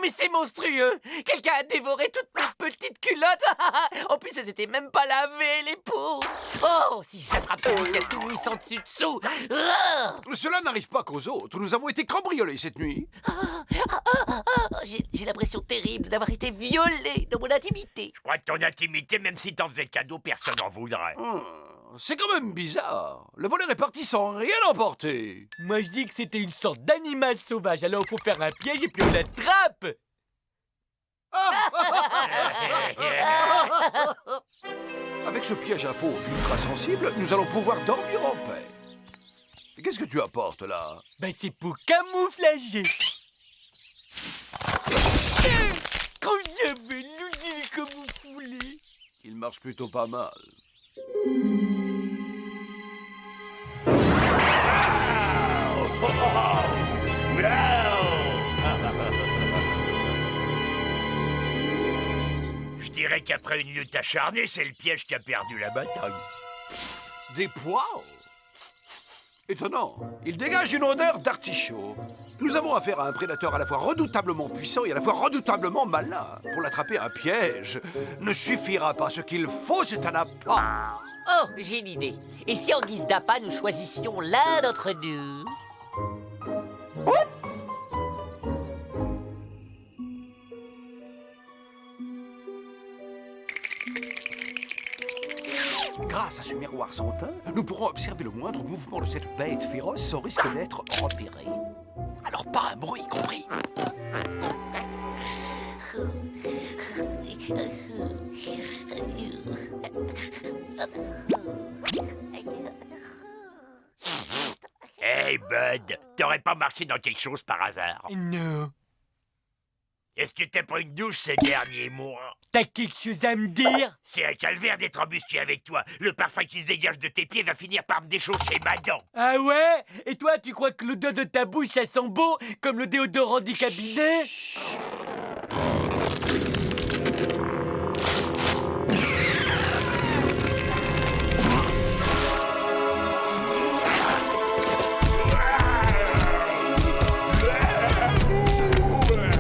Mais c'est monstrueux! Quelqu'un a dévoré toutes mes petites culottes! En plus, elles étaient même pas lavées, les pauvres! Oh, si j'attrape celui qui a tout mis sans dessus-dessous! Cela n'arrive pas qu'aux autres. Nous avons été cambriolés cette nuit. J'ai l'impression terrible d'avoir été violée dans mon intimité. Je crois que ton intimité, même si t'en faisais cadeau, personne n'en voudrait. C'est quand même bizarre. Le voleur est parti sans rien emporter. Moi, je dis que c'était une sorte d'animal sauvage. Alors, il faut faire un piège et puis on l'attrape. Avec ce piège à faux ultra sensible, nous allons pouvoir dormir en paix. Qu'est-ce que tu apportes là? Ben, c'est pour camouflager. Quand j'avais l'outil camouflé. Il marche plutôt pas mal. Ah! dirait qu'après une lutte acharnée, c'est le piège qui a perdu la bataille. Des poireaux? Étonnant. Il dégage une odeur d'artichaut. Nous avons affaire à un prédateur à la fois redoutablement puissant et à la fois redoutablement malin. Pour l'attraper, un piège ne suffira pas. Ce qu'il faut, c'est un appât. Oh, j'ai une idée. Et si en guise d'appât, nous choisissions l'un d'entre nous? Grâce à ce miroir sans teint, nous pourrons observer le moindre mouvement de cette bête féroce sans risque d'être repéré. Alors pas un bruit, compris? Hey, Bud, t'aurais pas marché dans quelque chose par hasard? Non. Est-ce que t'as pas une douche ces derniers mois? T'as quelque chose à me dire? C'est un calvaire d'être embusqué avec toi. Le parfum qui se dégage de tes pieds va finir par me déchausser ma dent. Ah ouais? Et toi, tu crois que l'odeur de ta bouche, ça sent beau, comme le déodorant du cabinet?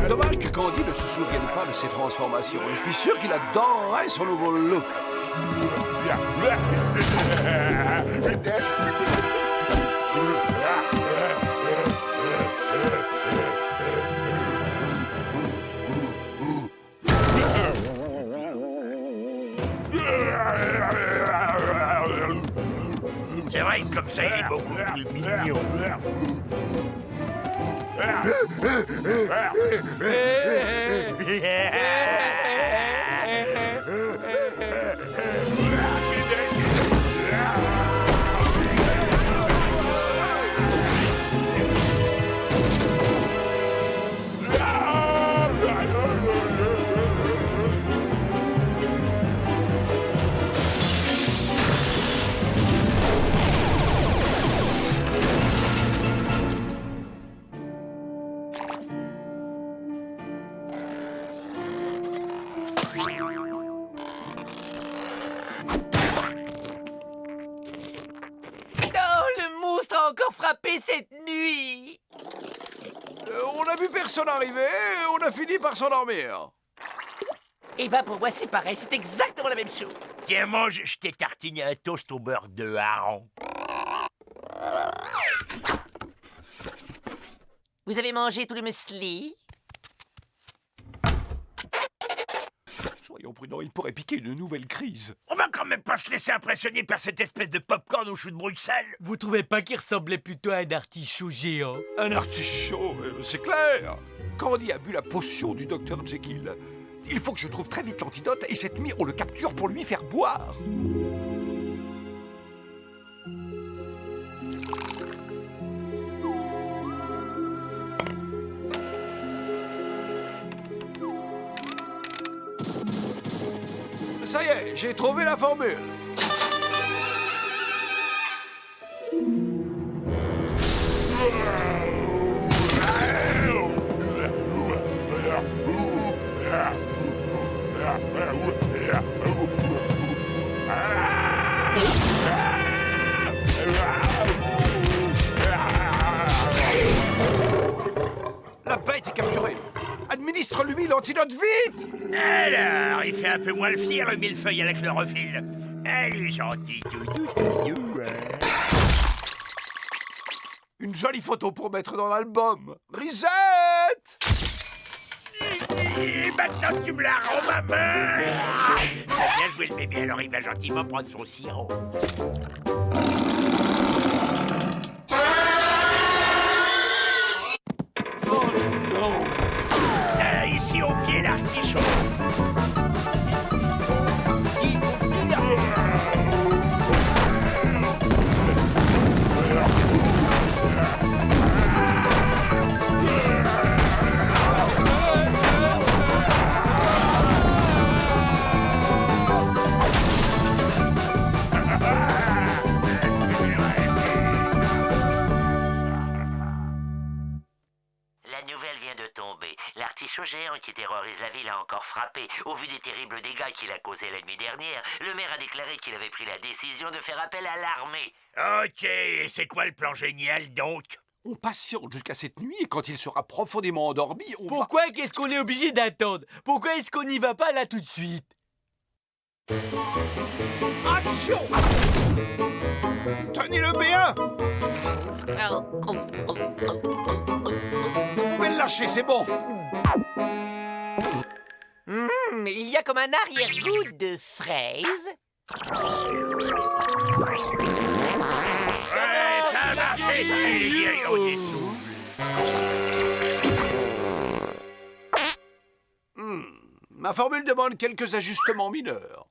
Dommage que Candy ne se souvienne pas de ses transformations. Je suis sûr qu'il adorerait son nouveau look. C'est vrai que comme ça, il est beaucoup plus mignon. frappé cette nuit? On a vu personne arriver, on a fini par s'endormir. Eh ben pour moi c'est pareil, c'est exactement la même chose. Tiens, mange, je t'ai tartiné un toast au beurre de hareng. Vous avez mangé tout le muesli? Soyons prudents, il pourrait piquer une nouvelle crise. On va quand même pas se laisser impressionner par cette espèce de popcorn au chou de Bruxelles. Vous trouvez pas qu'il ressemblait plutôt à un artichaut géant? Un artichaut, c'est clair. Candy a bu la potion du Dr Jekyll. Il faut que je trouve très vite l'antidote et cette nuit on le capture pour lui faire boire. Ça y est, j'ai trouvé la formule. La bête est capturée. Administre-lui l'antidote vite! Alors, il fait un peu moins le fier, le millefeuille à la chlorophylle. Elle est gentille, tout. Une jolie photo pour mettre dans l'album. Risette! Et maintenant tu me la rends, ma main! T'as bien joué le bébé, alors il va gentiment prendre son sirop. Oh non! Ici au pied l'artichaut. La nouvelle vient de tomber. L'artichaut géant qui terrorise la ville a encore frappé. Au vu des terribles dégâts qu'il a causés la nuit dernière, le maire a déclaré qu'il avait pris la décision de faire appel à l'armée. Ok, et c'est quoi le plan génial donc? On patiente jusqu'à cette nuit et quand il sera profondément endormi, on Pourquoi qu'est-ce qu'on est obligé d'attendre? Pourquoi est-ce qu'on n'y va pas là tout de suite? Action! Tenez-le bien! Vous pouvez le lâcher, c'est bon! Il y a comme un arrière-goût de fraise. Ouais, ça a marché! On est sous. Ma formule demande quelques ajustements mineurs.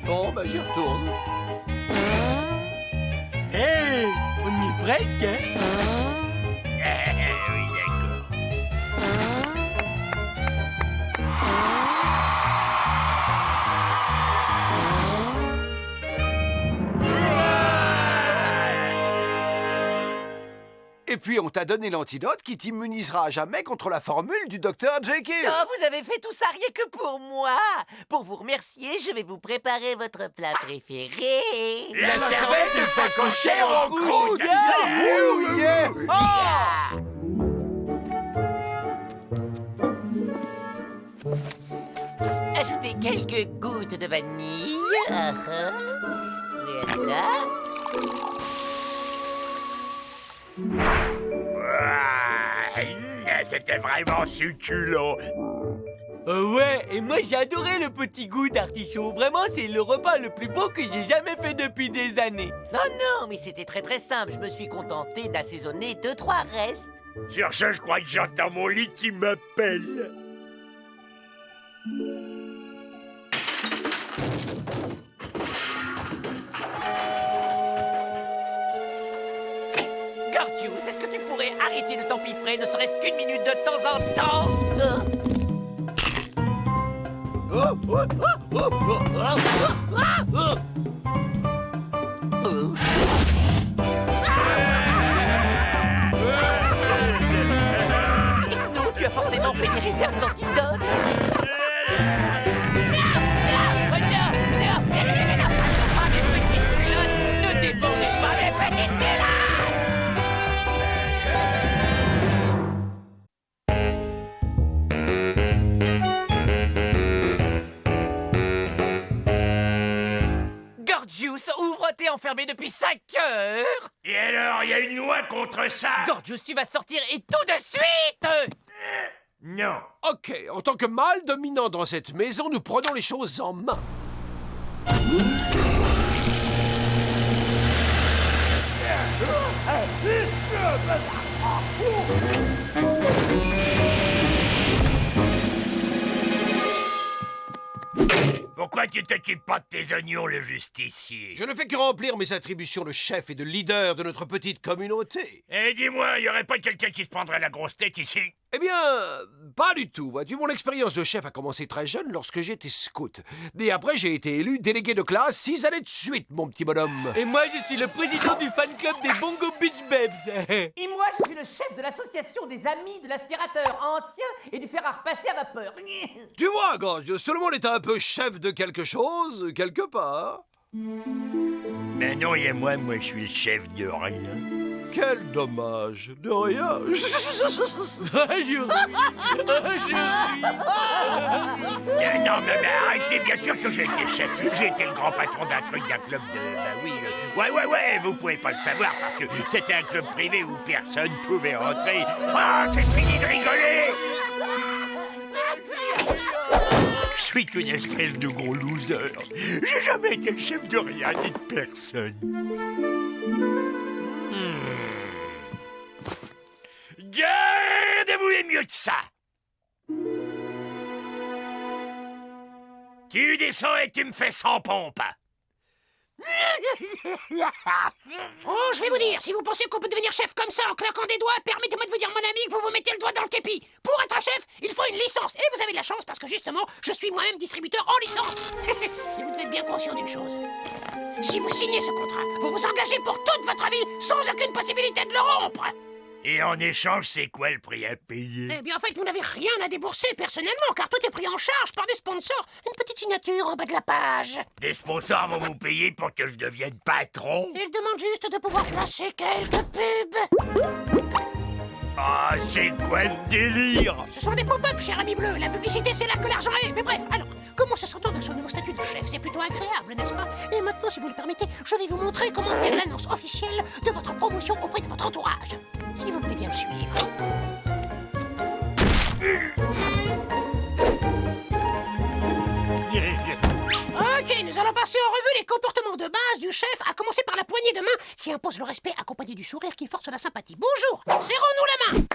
Bon, bah j'y retourne. Hé, on y est presque, hein? Oui, d'accord. Et puis on t'a donné l'antidote qui t'immunisera à jamais contre la formule du docteur Jekyll. Oh, vous avez fait tout ça rien que pour moi. Pour vous remercier, je vais vous préparer votre plat préféré. La cervelle de facochère en croûte! Oh, yeah. Ajoutez quelques gouttes de vanille. Voilà. C'était vraiment succulent. Ouais, et moi j'ai adoré le petit goût d'artichaut. Vraiment, c'est le repas le plus beau que j'ai jamais fait depuis des années. Oh non, mais c'était très très simple. Je me suis contenté d'assaisonner 2-3 restes. Sur ce, je crois que j'entends mon lit qui m'appelle. Gordius, est-ce que tu pourrais arrêter de t'empiffrer, ne serait-ce qu'une minute de temps en temps? Non, tu as forcément fait des réserves d'antidote. Ne défendez pas mes petites culottes. Gordius, ouvre, t'es enfermé depuis 5 heures. Et alors, il y a une loi contre ça? Gordius, tu vas sortir et tout de suite. Non. Ok, en tant que mâle dominant dans cette maison, nous prenons les choses en main. Pourquoi tu t'occupes pas de tes oignons, le justicier? Je ne fais que remplir mes attributions de chef et de leader de notre petite communauté. Eh, dis-moi, y aurait pas quelqu'un qui se prendrait la grosse tête ici? Eh bien, pas du tout, vois-tu. Mon expérience de chef a commencé très jeune lorsque j'étais scout. Et après, j'ai été élu délégué de classe 6 années de suite, mon petit bonhomme. Et moi, je suis le président du fan club des Bongo Beach Babes. Et moi, je suis le chef de l'association des amis de l'aspirateur ancien et du fer à repasser à vapeur. Tu vois, Gorge, tout le monde est un peu chef de quelque chose, quelque part. Mais non, et moi, je suis le chef de rien. Quel dommage, de rien. Non, mais arrêtez, bien sûr que j'ai été chef. J'ai été le grand patron d'un truc, d'un club de... Bah oui, ouais, vous pouvez pas le savoir parce que c'était un club privé où personne pouvait rentrer. Ah, c'est fini de rigoler! Je suis qu'une espèce de gros loser. J'ai jamais été le chef de rien ni de personne. Gardez-vous les mieux de ça. Tu descends et tu me fais sans pompe. Oh, je vais vous dire, si vous pensez qu'on peut devenir chef comme ça en claquant des doigts, permettez-moi de vous dire, mon ami, que vous vous mettez le doigt dans le képi. Pour être un chef, il faut une licence. Et vous avez de la chance parce que justement, je suis moi-même distributeur en licence. Et vous devez être bien conscient d'une chose. Si vous signez ce contrat, vous vous engagez pour toute votre vie sans aucune possibilité de le rompre. Et en échange, c'est quoi le prix à payer? Eh bien, en fait, vous n'avez rien à débourser personnellement, car tout est pris en charge par des sponsors. Une petite signature en bas de la page. Des sponsors vont vous payer pour que je devienne patron? Ils demandent juste de pouvoir placer quelques pubs. Ah, c'est quoi ce délire? Ce sont des pop-up, cher ami bleu. La publicité, c'est là que l'argent est. Mais bref, alors, comment se sent-on avec son nouveau statut de chef? C'est plutôt agréable, n'est-ce pas? Et maintenant, si vous le permettez, je vais vous montrer comment faire l'annonce officielle de votre promotion auprès de votre entourage. Si vous voulez bien me suivre. Ok, nous allons passer en revue les comportements de base du chef, à commencer par la poignée de main qui impose le respect accompagné du sourire qui force la sympathie. Bonjour, serrons-nous la main.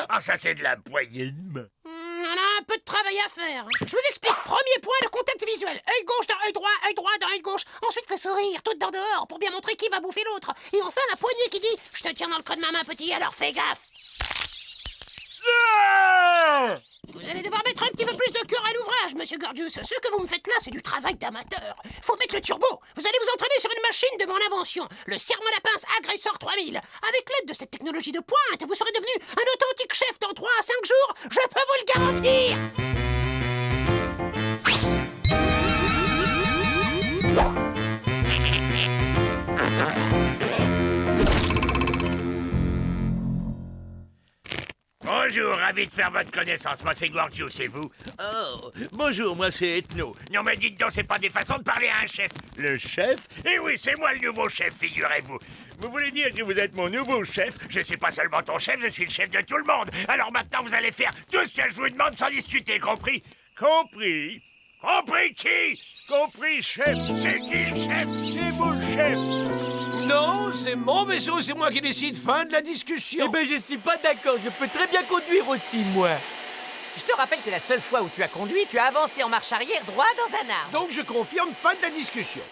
Ah, ça c'est de la poignée de main. On a un peu de travail à faire. Je vous explique. Premier point, le contact visuel. Œil gauche dans œil droit dans œil gauche. Ensuite, le sourire, tout dans dehors, pour bien montrer qui va bouffer l'autre. Et enfin, la poignée qui dit « Je te tiens dans le creux de ma main, petit, alors fais gaffe ». Vous allez devoir mettre un petit peu plus de cœur à l'ouvrage, monsieur Gorgius. Ce que vous me faites là, c'est du travail d'amateur. Faut mettre le turbo. Vous allez vous entraîner sur une machine de mon invention, le serre-moi la pince Agressor 3000. Avec l'aide de cette technologie de pointe, vous serez devenu un authentique chef dans 3 à 5 jours. Je peux vous le garantir. Bonjour, ravi de faire votre connaissance. Moi, c'est Gorgius, et vous? Oh, bonjour, moi c'est Ethno. Non, mais dites donc, c'est pas des façons de parler à un chef. Le chef? Eh oui, c'est moi le nouveau chef, figurez-vous. Vous voulez dire que vous êtes mon nouveau chef? Je suis pas seulement ton chef, je suis le chef de tout le monde. Alors maintenant, vous allez faire tout ce que je vous demande sans discuter, compris? Compris? Compris qui? Compris, chef. C'est qui le chef? C'est vous le chef. Non, c'est mon vaisseau, c'est moi qui décide. Fin de la discussion. Eh ben, je suis pas d'accord. Je peux très bien conduire aussi, moi. Je te rappelle que la seule fois où tu as conduit, tu as avancé en marche arrière droit dans un arbre. Donc je confirme, fin de la discussion.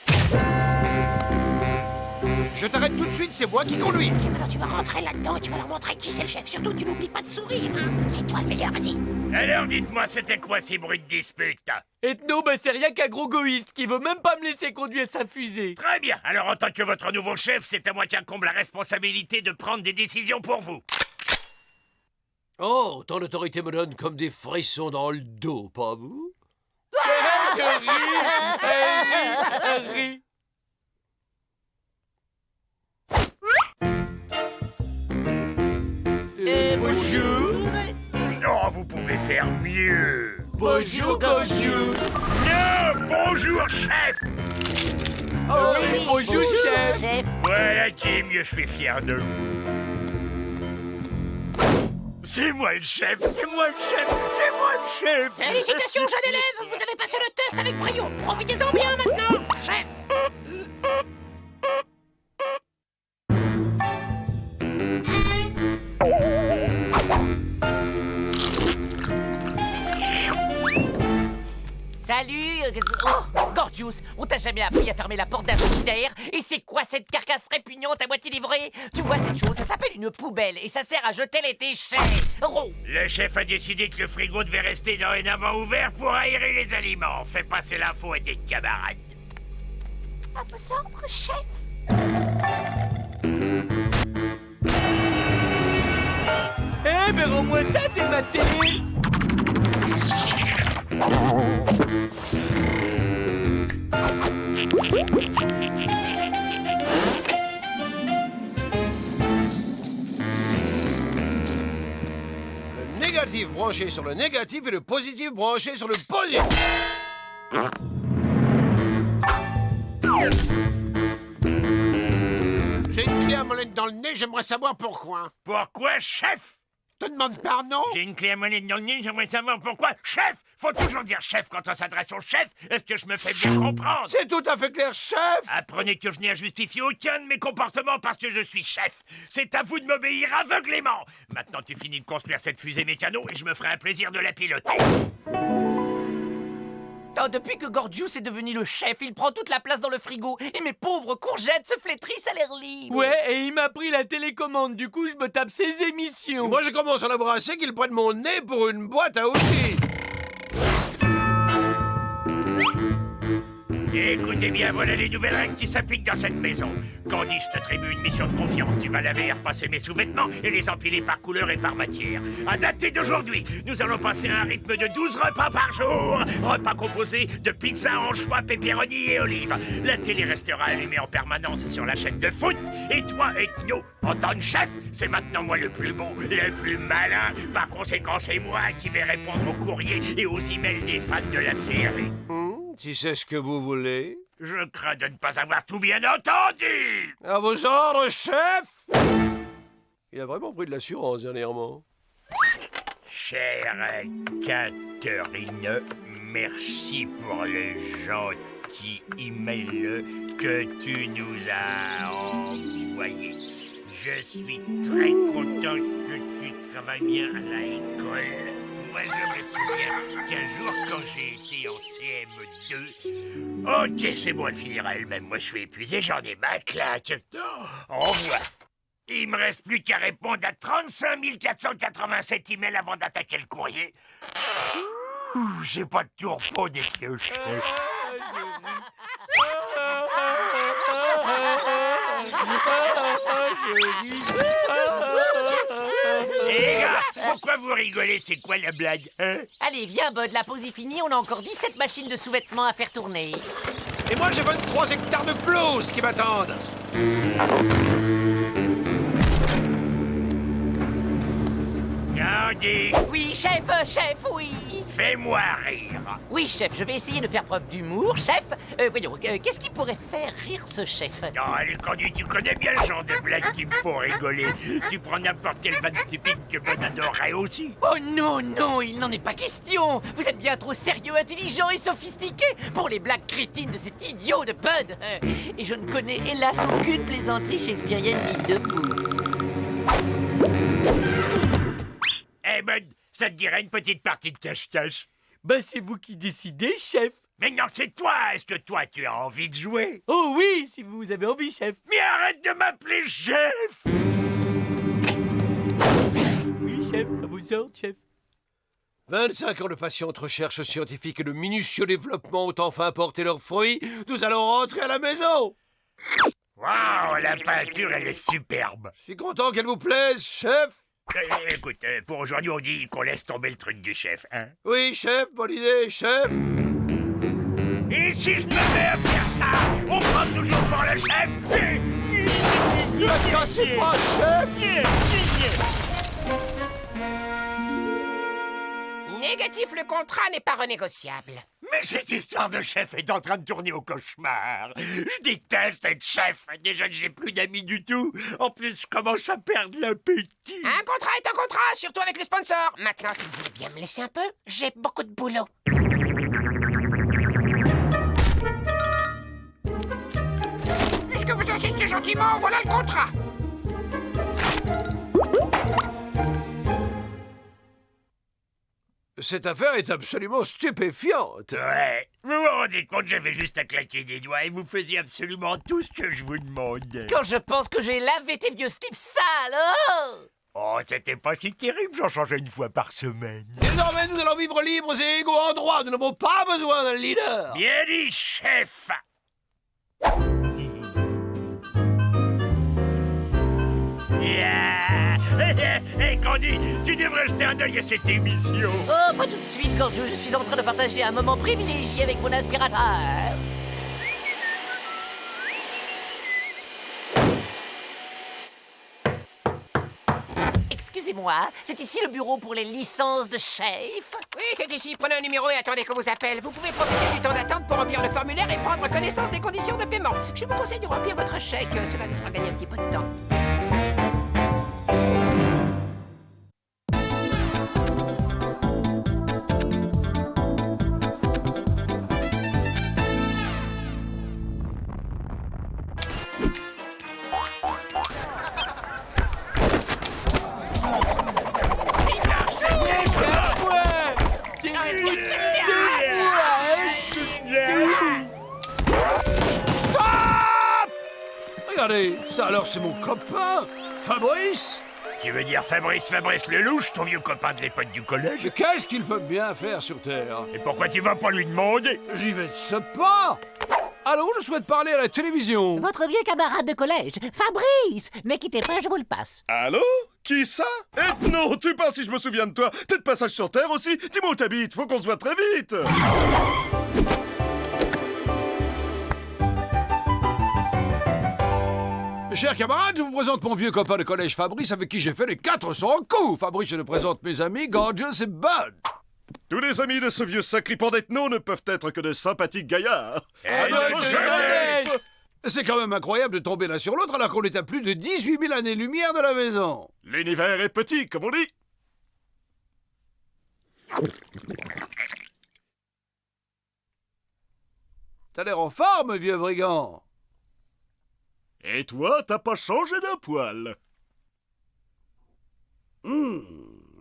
Je t'arrête tout de suite, c'est moi qui conduis. Ok, maintenant tu vas rentrer là-dedans et tu vas leur montrer qui c'est le chef. Surtout, tu n'oublies pas de sourire, hein. C'est toi le meilleur, vas-y. Alors dites-moi, c'était quoi ces bruits de dispute? Ethno, ben c'est rien qu'un gros goïste qui veut même pas me laisser conduire sa fusée. Très bien. Alors en tant que votre nouveau chef, c'est à moi qu'incombe la responsabilité de prendre des décisions pour vous. Oh, ton autorité me donne comme des frissons dans le dos, pas vous? Elle rit. Bonjour. Non, vous pouvez faire mieux. Bonjour, Gorgius. Non, bonjour, chef. Oh oui, bonjour, chef. Voilà qui est mieux, je suis fier de vous. C'est moi le chef, c'est moi le chef, c'est moi le chef. Félicitations, jeune élève. Vous avez passé le test avec brio. Profitez-en bien maintenant, chef. Salut. Oh, Gorgius, on t'a jamais appris à fermer la porte d'un frigidaire? Et c'est quoi cette carcasse répugnante à moitié livrée? Tu vois cette chose, ça s'appelle une poubelle et ça sert à jeter les déchets. Oh. Le chef a décidé que le frigo devait rester dorénavant ouvert pour aérer les aliments. Fais passer l'info à tes camarades. À vos ordres, chef. Eh ben, rends-moi ça, c'est ma télé. Le négatif branché sur le négatif et le positif branché sur le positif. J'ai une clé à molette dans le nez, j'aimerais savoir pourquoi. Pourquoi, chef? Te demande pardon? J'ai une clé à monnaie de Nongning, j'aimerais savoir pourquoi. Chef! Faut toujours dire chef quand on s'adresse au chef. Est-ce que je me fais bien comprendre? C'est tout à fait clair, chef! Apprenez que je n'ai à justifier aucun de mes comportements parce que je suis chef. C'est à vous de m'obéir aveuglément. Maintenant, tu finis de construire cette fusée mécano et je me ferai un plaisir de la piloter. Oh, depuis que Gorgius est devenu le chef, il prend toute la place dans le frigo et mes pauvres courgettes se flétrissent à l'air libre. Ouais, et il m'a pris la télécommande, du coup je me tape ses émissions. Moi, je commence à en avoir assez qu'il prenne mon nez pour une boîte à outils. Écoutez bien, voilà les nouvelles règles qui s'appliquent dans cette maison. Candy, je t'attribue une mission de confiance. Tu vas laver et repasser mes sous-vêtements et les empiler par couleur et par matière. À dater d'aujourd'hui, nous allons passer à un rythme de 12 repas par jour. Repas composés de pizza, anchois, pepperoni et olives. La télé restera allumée en permanence sur la chaîne de foot. Et toi, Ethno, en tant que chef, c'est maintenant moi le plus beau, le plus malin. Par conséquent, c'est moi qui vais répondre aux courriers et aux emails des fans de la série. Tu sais ce que vous voulez? Je crains de ne pas avoir tout bien entendu. À vos ordres, chef! Il a vraiment pris de l'assurance dernièrement. Chère Catherine, merci pour le gentil email que tu nous as envoyé. Je suis très content que tu travailles bien à l'école. Moi, je me souviens qu'un jour, quand j'ai été en CM2... Ok, c'est bon, elle finira elle-même. Moi, je suis épuisé, j'en ai ma claque. Au revoir. Il me reste plus qu'à répondre à 35 487 emails avant d'attaquer le courrier. J'ai pas de tourpeau des cloches. Les gars, pourquoi vous rigolez? C'est quoi la blague, hein? Allez, viens, Bud, la pause est finie, on a encore 17 machines de sous-vêtements à faire tourner. Et moi, j'ai 23 hectares de pelouse qui m'attendent. Candy! Oui, chef, oui. Fais-moi rire. Oui, chef, je vais essayer de faire preuve d'humour. Chef, voyons, qu'est-ce qui pourrait faire rire ce chef? Non, allez, Candy, tu connais bien le genre de blague qui me font rigoler. Tu prends n'importe quelle vanne stupide que Bud adorerait aussi. Oh non, non, il n'en est pas question. Vous êtes bien trop sérieux, intelligent et sophistiqué pour les blagues crétines de cet idiot de Bud. Et je ne connais hélas aucune plaisanterie shakespearienne ni de vous. Eh Bud, ça te dirait une petite partie de cache-cache? Bah c'est vous qui décidez, chef. Mais non, c'est toi. Est-ce que toi, tu as envie de jouer? Oh oui, si vous avez envie, chef. Mais arrête de m'appeler chef! Oui, chef, à vos ordres, chef. 25 ans de patiente recherche scientifique et de minutieux développement ont enfin porté leurs fruits. Nous allons rentrer à la maison. Waouh, la peinture, elle est superbe. Je suis content qu'elle vous plaise, chef. Écoute, pour aujourd'hui, on dit qu'on laisse tomber le truc du chef, hein? Oui, chef, bonne idée, chef. Et si je me mets à faire ça, on prend toujours pour le chef? Ne la cassez pas, chef. Négatif, le contrat n'est pas renégociable. Mais cette histoire de chef est en train de tourner au cauchemar. Je déteste être chef. Déjà que j'ai plus d'amis du tout. En plus, je commence à perdre l'appétit. Un contrat est un contrat, surtout avec les sponsors. Maintenant, si vous voulez bien me laisser un peu, j'ai beaucoup de boulot. Puisque vous insistez gentiment, voilà le contrat. Cette affaire est absolument stupéfiante. Ouais. Vous vous rendez compte, j'avais juste à claquer des doigts et vous faisiez absolument tout ce que je vous demandais. Quand je pense que j'ai lavé tes vieux slips sales, Oh, c'était pas si terrible, j'en changeais une fois par semaine. Désormais, nous allons vivre libres et égaux en droit. Nous n'avons pas besoin d'un leader. Bien dit, chef. Hey, Candy, tu devrais jeter un œil à cette émission. Oh, pas tout de suite, Gorgiou, je suis en train de partager un moment privilégié avec mon aspirateur. Excusez-moi, c'est ici le bureau pour les licences de chef? Oui, c'est ici. Prenez un numéro et attendez qu'on vous appelle. Vous pouvez profiter du temps d'attente pour remplir le formulaire et prendre connaissance des conditions de paiement. Je vous conseille de remplir votre chèque. Cela nous fera gagner un petit peu de temps. regardez, ça alors c'est mon copain, Fabrice. Tu veux dire Fabrice Lelouch, ton vieux copain de l'époque du collège? Mais qu'est-ce qu'il peut bien faire sur Terre? Et pourquoi tu vas pas lui demander? J'y vais de ce pas. Allô, je souhaite parler à la télévision. Votre vieux camarade de collège, Fabrice. Ne quittez pas, je vous le passe. Allô? Qui ça? Non, tu parles si je me souviens de toi. T'es de passage sur Terre aussi? Dis-moi où t'habites, faut qu'on se voit très vite. Chers camarades, je vous présente mon vieux copain de collège Fabrice avec qui j'ai fait les 400 coups. Fabrice, je le présente mes amis Gorgeous et Bud. Tous les amis de ce vieux sacripant d'ethno ne peuvent être que de sympathiques gaillards. C'est quand même incroyable de tomber l'un sur l'autre alors qu'on est à plus de 18 000 années-lumière de la maison. L'univers est petit, comme on dit. T'as l'air en forme, vieux brigand. Et toi, t'as pas changé d'un poil.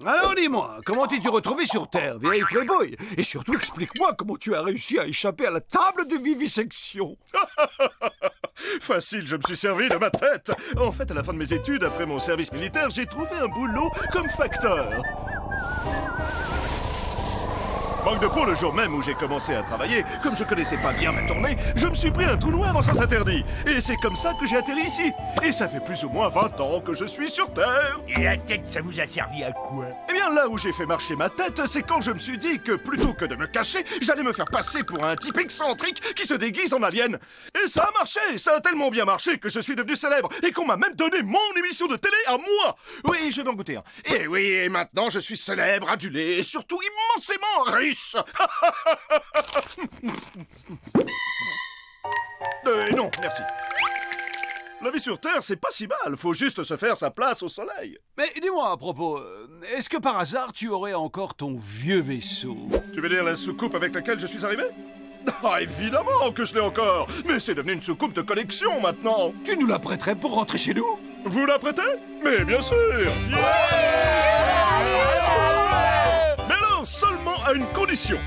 Alors dis-moi, comment t'es-tu retrouvé sur Terre, vieille frébouille? Et surtout, explique-moi comment tu as réussi à échapper à la table de vivisection. Facile, je me suis servi de ma tête. En fait, à la fin de mes études, après mon service militaire, j'ai trouvé un boulot comme facteur. Manque de peau, le jour même où j'ai commencé à travailler, comme je connaissais pas bien ma tournée, je me suis pris un trou noir en sens interdit. Et c'est comme ça que j'ai atterri ici. Et ça fait plus ou moins 20 ans que je suis sur Terre. Et la tête, ça vous a servi à quoi? Eh bien, là où j'ai fait marcher ma tête, c'est quand je me suis dit que plutôt que de me cacher, j'allais me faire passer pour un type excentrique qui se déguise en alien. Et ça a marché, ça a tellement bien marché que je suis devenu célèbre et qu'on m'a même donné mon émission de télé à moi. Oui, je vais en goûter un. Et oui, et maintenant je suis célèbre, adulé et surtout immensément riche. Non, merci. La vie sur Terre, c'est pas si mal. Faut juste se faire sa place au soleil. Mais dis-moi à propos, est-ce que par hasard tu aurais encore ton vieux vaisseau? Tu veux dire la soucoupe avec laquelle je suis arrivé? Ah, évidemment que je l'ai encore. Mais c'est devenu une soucoupe de collection maintenant. Tu nous la prêterais pour rentrer chez nous? Vous la prêtez? Mais bien sûr. Mais alors, seulement à une condition.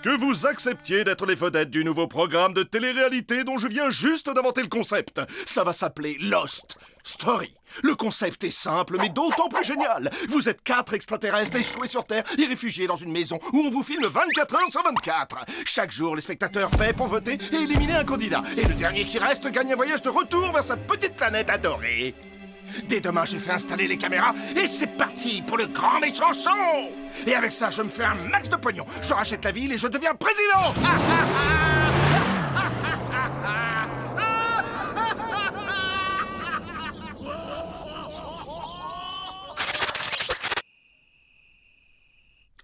Que vous acceptiez d'être les vedettes du nouveau programme de télé-réalité dont je viens juste d'inventer le concept. Ça va s'appeler Lost Story. Le concept est simple, mais d'autant plus génial. Vous êtes 4 extraterrestres échoués sur Terre et réfugiés dans une maison où on vous filme 24 heures sur 24. Chaque jour, les spectateurs paient pour voter et éliminer un candidat. Et le dernier qui reste gagne un voyage de retour vers sa petite planète adorée. Dès demain, j'ai fait installer les caméras et c'est parti pour le grand méchant show. Et avec ça, je me fais un max de pognon. Je rachète la ville et je deviens président.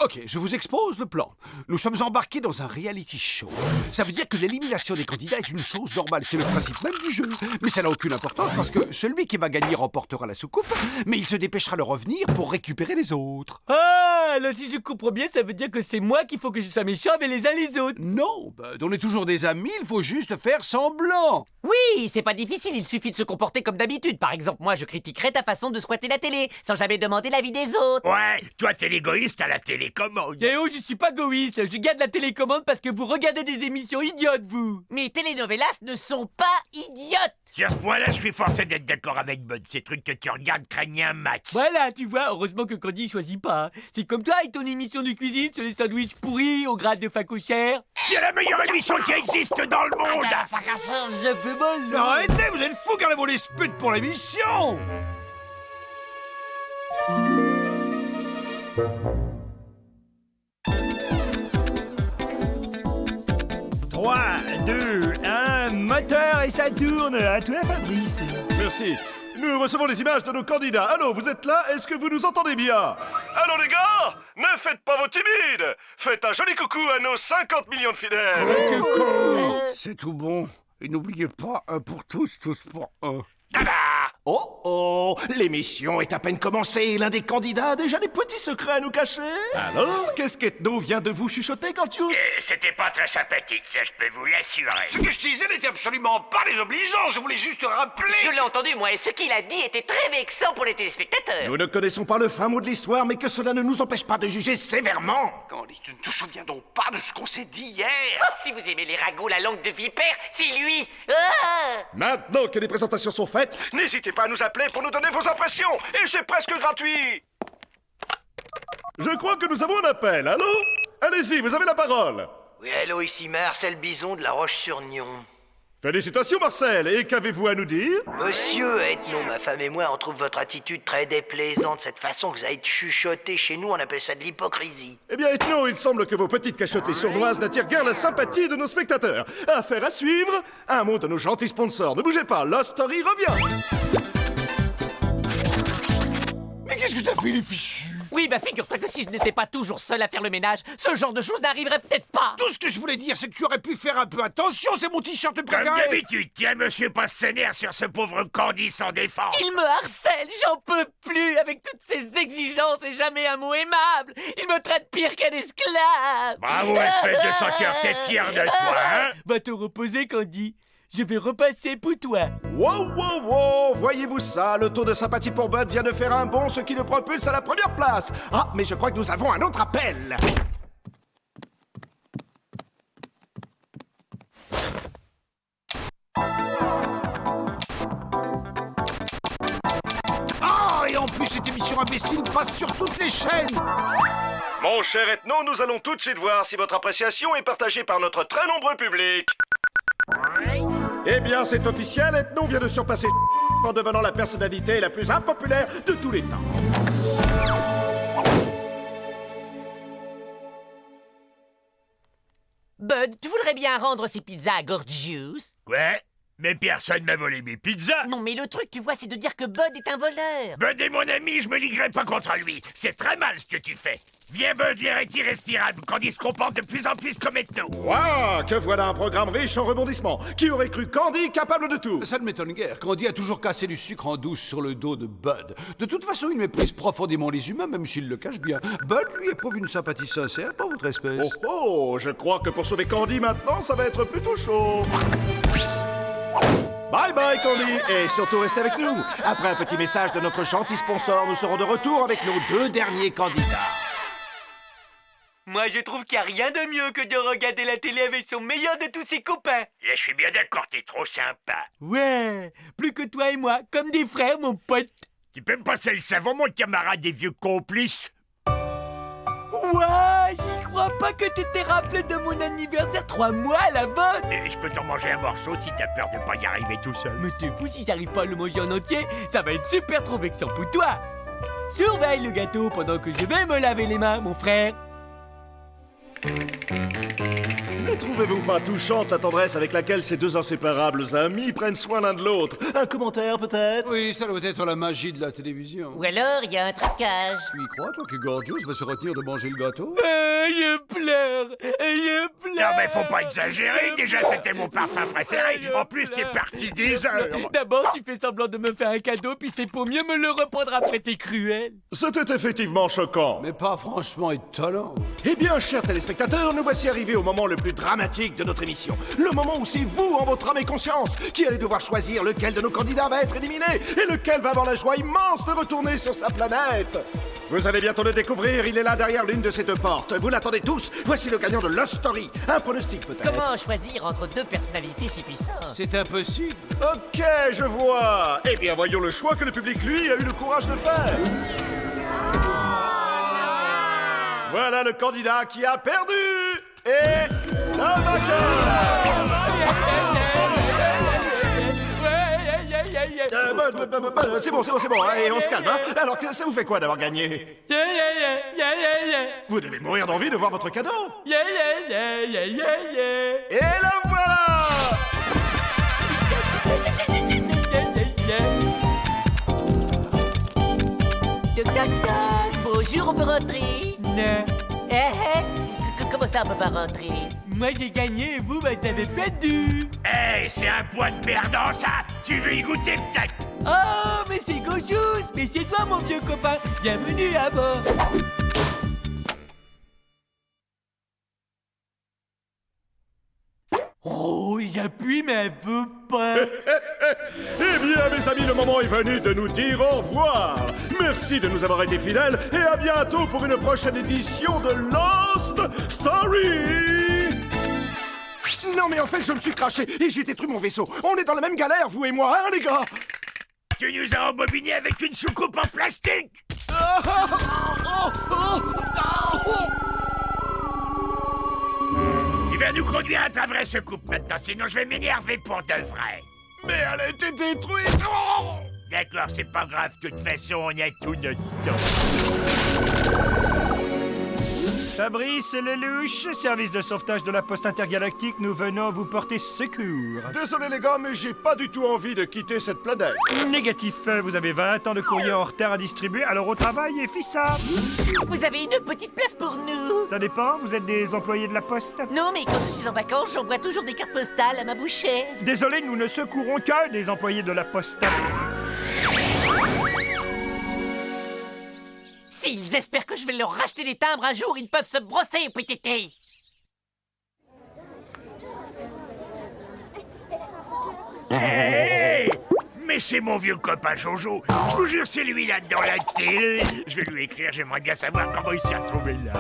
Ok, je vous expose le plan. Nous sommes embarqués dans un reality show. Ça veut dire que l'élimination des candidats est une chose normale. C'est le principe même du jeu. Mais ça n'a aucune importance parce que celui qui va gagner remportera la soucoupe, mais il se dépêchera de revenir pour récupérer les autres. Ah, là si je comprends bien, ça veut dire que c'est moi qu'il faut que je sois méchant avec les uns les autres. Non, on est toujours des amis, il faut juste faire semblant. Oui, c'est pas difficile, il suffit de se comporter comme d'habitude. Par exemple, moi je critiquerais ta façon de squatter la télé, sans jamais demander l'avis des autres. Ouais, toi t'es l'égoïste à la télécommande. Eh oh, je suis pas égoïste, je garde la télécommande parce que vous regardez des émissions idiotes, vous. Mes telenovelas ne sont pas idiotes. Sur ce point-là, je suis forcé d'être d'accord avec Bud. Ces trucs que tu regardes craignent un max. Voilà, tu vois, heureusement que Candy choisit pas. C'est comme toi avec ton émission de cuisine sur les sandwichs pourris au grade de facochère. C'est la meilleure émission qui existe dans le monde. Je fais mal, là. Arrêtez, vous êtes fous, gardez-vous les spuds pour l'émission. 3, 2, 1, moteur et ça tourne. À toi, Fabrice. Merci. Nous recevons les images de nos candidats. Allô, vous êtes là? Est-ce que vous nous entendez bien? Allô, les gars? Ne faites pas vos timides. Faites un joli coucou à nos 50 millions de fidèles. C'est tout bon. Et n'oubliez pas, un pour tous, tous pour un. Tada! Oh oh, l'émission est à peine commencée et l'un des candidats a déjà des petits secrets à nous cacher. Alors, qu'est-ce qu'Ethno vient de vous chuchoter, Gorgius? C'était pas très sympathique, ça je peux vous l'assurer. Ce que je disais n'était absolument pas désobligeant, je voulais juste rappeler... Je l'ai entendu, moi, et ce qu'il a dit était très vexant pour les téléspectateurs. Nous ne connaissons pas le fin mot de l'histoire, mais que cela ne nous empêche pas de juger sévèrement. Candy, tu ne te souviens donc pas de ce qu'on s'est dit hier? Oh, si vous aimez les ragots, la langue de vipère, c'est lui. Ah! Maintenant que les présentations sont faites, N'hésitez pas à nous appeler pour nous donner vos impressions, et c'est presque gratuit. Je crois que nous avons un appel, allô? Allez-y, vous avez la parole. Oui, allô, ici Marcel Bison de La Roche-sur-Nion. Félicitations, Marcel, et qu'avez-vous à nous dire? Monsieur Ethno, ma femme et moi, on trouve votre attitude très déplaisante. Cette façon que vous avez de chuchoter chez nous, on appelle ça de l'hypocrisie. Eh bien, Ethno, il semble que vos petites cachotteries sournoises n'attirent guère la sympathie de nos spectateurs. Affaire à suivre. Un mot de nos gentils sponsors. Ne bougez pas, Lost Story revient. Mais qu'est-ce que t'as fait, les fichus? Oui, bah figure-toi que si je n'étais pas toujours seul à faire le ménage, ce genre de choses n'arriverait peut-être pas. Tout ce que je voulais dire, c'est que tu aurais pu faire un peu attention, c'est mon t-shirt Comme préféré. d'habitude, tiens, monsieur Pastener sur ce pauvre Candy sans défense. Il me harcèle, j'en peux plus avec toutes ces exigences et jamais un mot aimable. Il me traite pire qu'un esclave. Bravo, espèce de senteur, t'es fier de toi, hein? Va te reposer, Candy. Je vais repasser pour toi. wow, wow, wow, voyez-vous ça? Le taux de sympathie pour Bud vient de faire un bond, ce qui le propulse à la première place. Ah, mais je crois que nous avons un autre appel. Ah, et en plus, cette émission imbécile passe sur toutes les chaînes. Mon cher Ethno, nous allons tout de suite voir si votre appréciation est partagée par notre très nombreux public. Eh bien, c'est officiel, Ethno vient de surpasser en devenant la personnalité la plus impopulaire de tous les temps. Bud, tu voudrais bien rendre ces pizzas à Gorgius? Ouais, mais personne m'a volé mes pizzas. Non, mais le truc, tu vois, c'est de dire que Bud est un voleur. Bud est mon ami, je me liguerai pas contre lui. C'est très mal ce que tu fais. Viens, Bud, l'air est irrespirable quand il se comporte de plus en plus comme Ethno. Waouh, que voilà un programme riche en rebondissements. Qui aurait cru Candy capable de tout? Ça ne m'étonne guère. Candy a toujours cassé du sucre en douce sur le dos de Bud. De toute façon, il méprise profondément les humains, même s'il le cache bien. Bud lui éprouve une sympathie sincère pour votre espèce. Oh, je crois que pour sauver Candy maintenant, ça va être plutôt chaud. Bye bye Candy, et surtout restez avec nous. Après un petit message de notre gentil sponsor, nous serons de retour avec nos deux derniers candidats. Moi, je trouve qu'il n'y a rien de mieux que de regarder la télé avec son meilleur de tous ses copains. Là, je suis bien d'accord, t'es trop sympa. Ouais, plus que toi et moi, comme des frères, mon pote. Tu peux me passer le savon, mon camarade des vieux complices? Ouais, j'y crois pas que tu t'es rappelé de mon anniversaire 3 mois à l'avance. Et je peux t'en manger un morceau si t'as peur de pas y arriver tout seul. Mais t'es fou, si j'arrive pas à le manger en entier, ça va être super trop vexant pour toi. Surveille le gâteau pendant que je vais me laver les mains, mon frère. Ne trouvez-vous pas touchante la tendresse avec laquelle ces deux inséparables amis prennent soin l'un de l'autre? Un commentaire peut-être? Oui, ça doit être la magie de la télévision. Ou alors, il y a un trucage. Tu y crois, toi, que Gorgius va se retenir de manger le gâteau? Je pleure, je pleure. Non mais faut pas exagérer, déjà c'était mon parfum préféré. En plus t'es parti des heures. D'abord, tu fais semblant de me faire un cadeau, puis c'est pour mieux me le reprendre après, t'es cruel. C'était effectivement choquant. Mais pas franchement étonnant. Eh bien, chers téléspectateurs, nous voici arrivés au moment le plus dramatique de notre émission. Le moment où c'est vous, en votre âme et conscience, qui allez devoir choisir lequel de nos candidats va être éliminé et lequel va avoir la joie immense de retourner sur sa planète. Vous allez bientôt le découvrir, il est là derrière l'une de ces deux portes. Vous l'attendez tous, voici le gagnant de Lost Story. Un pronostic peut-être. Comment choisir entre deux personnalités si puissantes? C'est impossible. Ok, je vois. Eh bien, voyons le choix que le public, lui, a eu le courage de faire. Voilà le candidat qui a perdu. Et le vainqueur. C'est bon, et on se calme, hein. Alors, ça vous fait quoi d'avoir gagné? Vous devez mourir d'envie de voir votre cadeau. Et le voilà. Toc toc toc. Bonjour, on peut rentrer? Non. Comment ça, on peut pas rentrer? Moi, j'ai gagné et vous, vous avez perdu. Hey, c'est un point de perdant ça. Tu veux y goûter peut-être? Oh, c'est Gauchous. Mais c'est toi, mon vieux copain. Bienvenue à bord. Oh, j'appuie, mais elle veut pas. Eh bien, mes amis, le moment est venu de nous dire au revoir. Merci de nous avoir été fidèles et à bientôt pour une prochaine édition de Lost Story. Non mais en fait, je me suis craché et j'ai détruit mon vaisseau. On est dans la même galère, vous et moi, hein, les gars? Tu nous as embobiné avec une soucoupe en plastique. Tu vas nous conduire à ta vraie soucoupe maintenant, sinon je vais m'énerver pour de vrai. Mais elle a été détruite. D'accord, c'est pas grave, de toute façon, on a tout notre temps. Fabrice Lelouch, service de sauvetage de la poste intergalactique, nous venons vous porter secours. Désolé les gars, mais j'ai pas du tout envie de quitter cette planète. Négatif, vous avez 20 ans de courrier en retard à distribuer, alors au travail et fissa. Vous avez une petite place pour nous. Ça dépend, vous êtes des employés de la poste? Non, mais quand je suis en vacances, j'envoie toujours des cartes postales à ma bouchée. Désolé, nous ne secourons que des employés de la poste. S'ils espèrent que je vais leur racheter des timbres un jour, ils peuvent se brosser, PTT. Hey, mais c'est mon vieux copain Jojo. Je vous jure, c'est lui là-dedans la télé. Je vais lui écrire, j'aimerais bien savoir comment il s'est retrouvé là.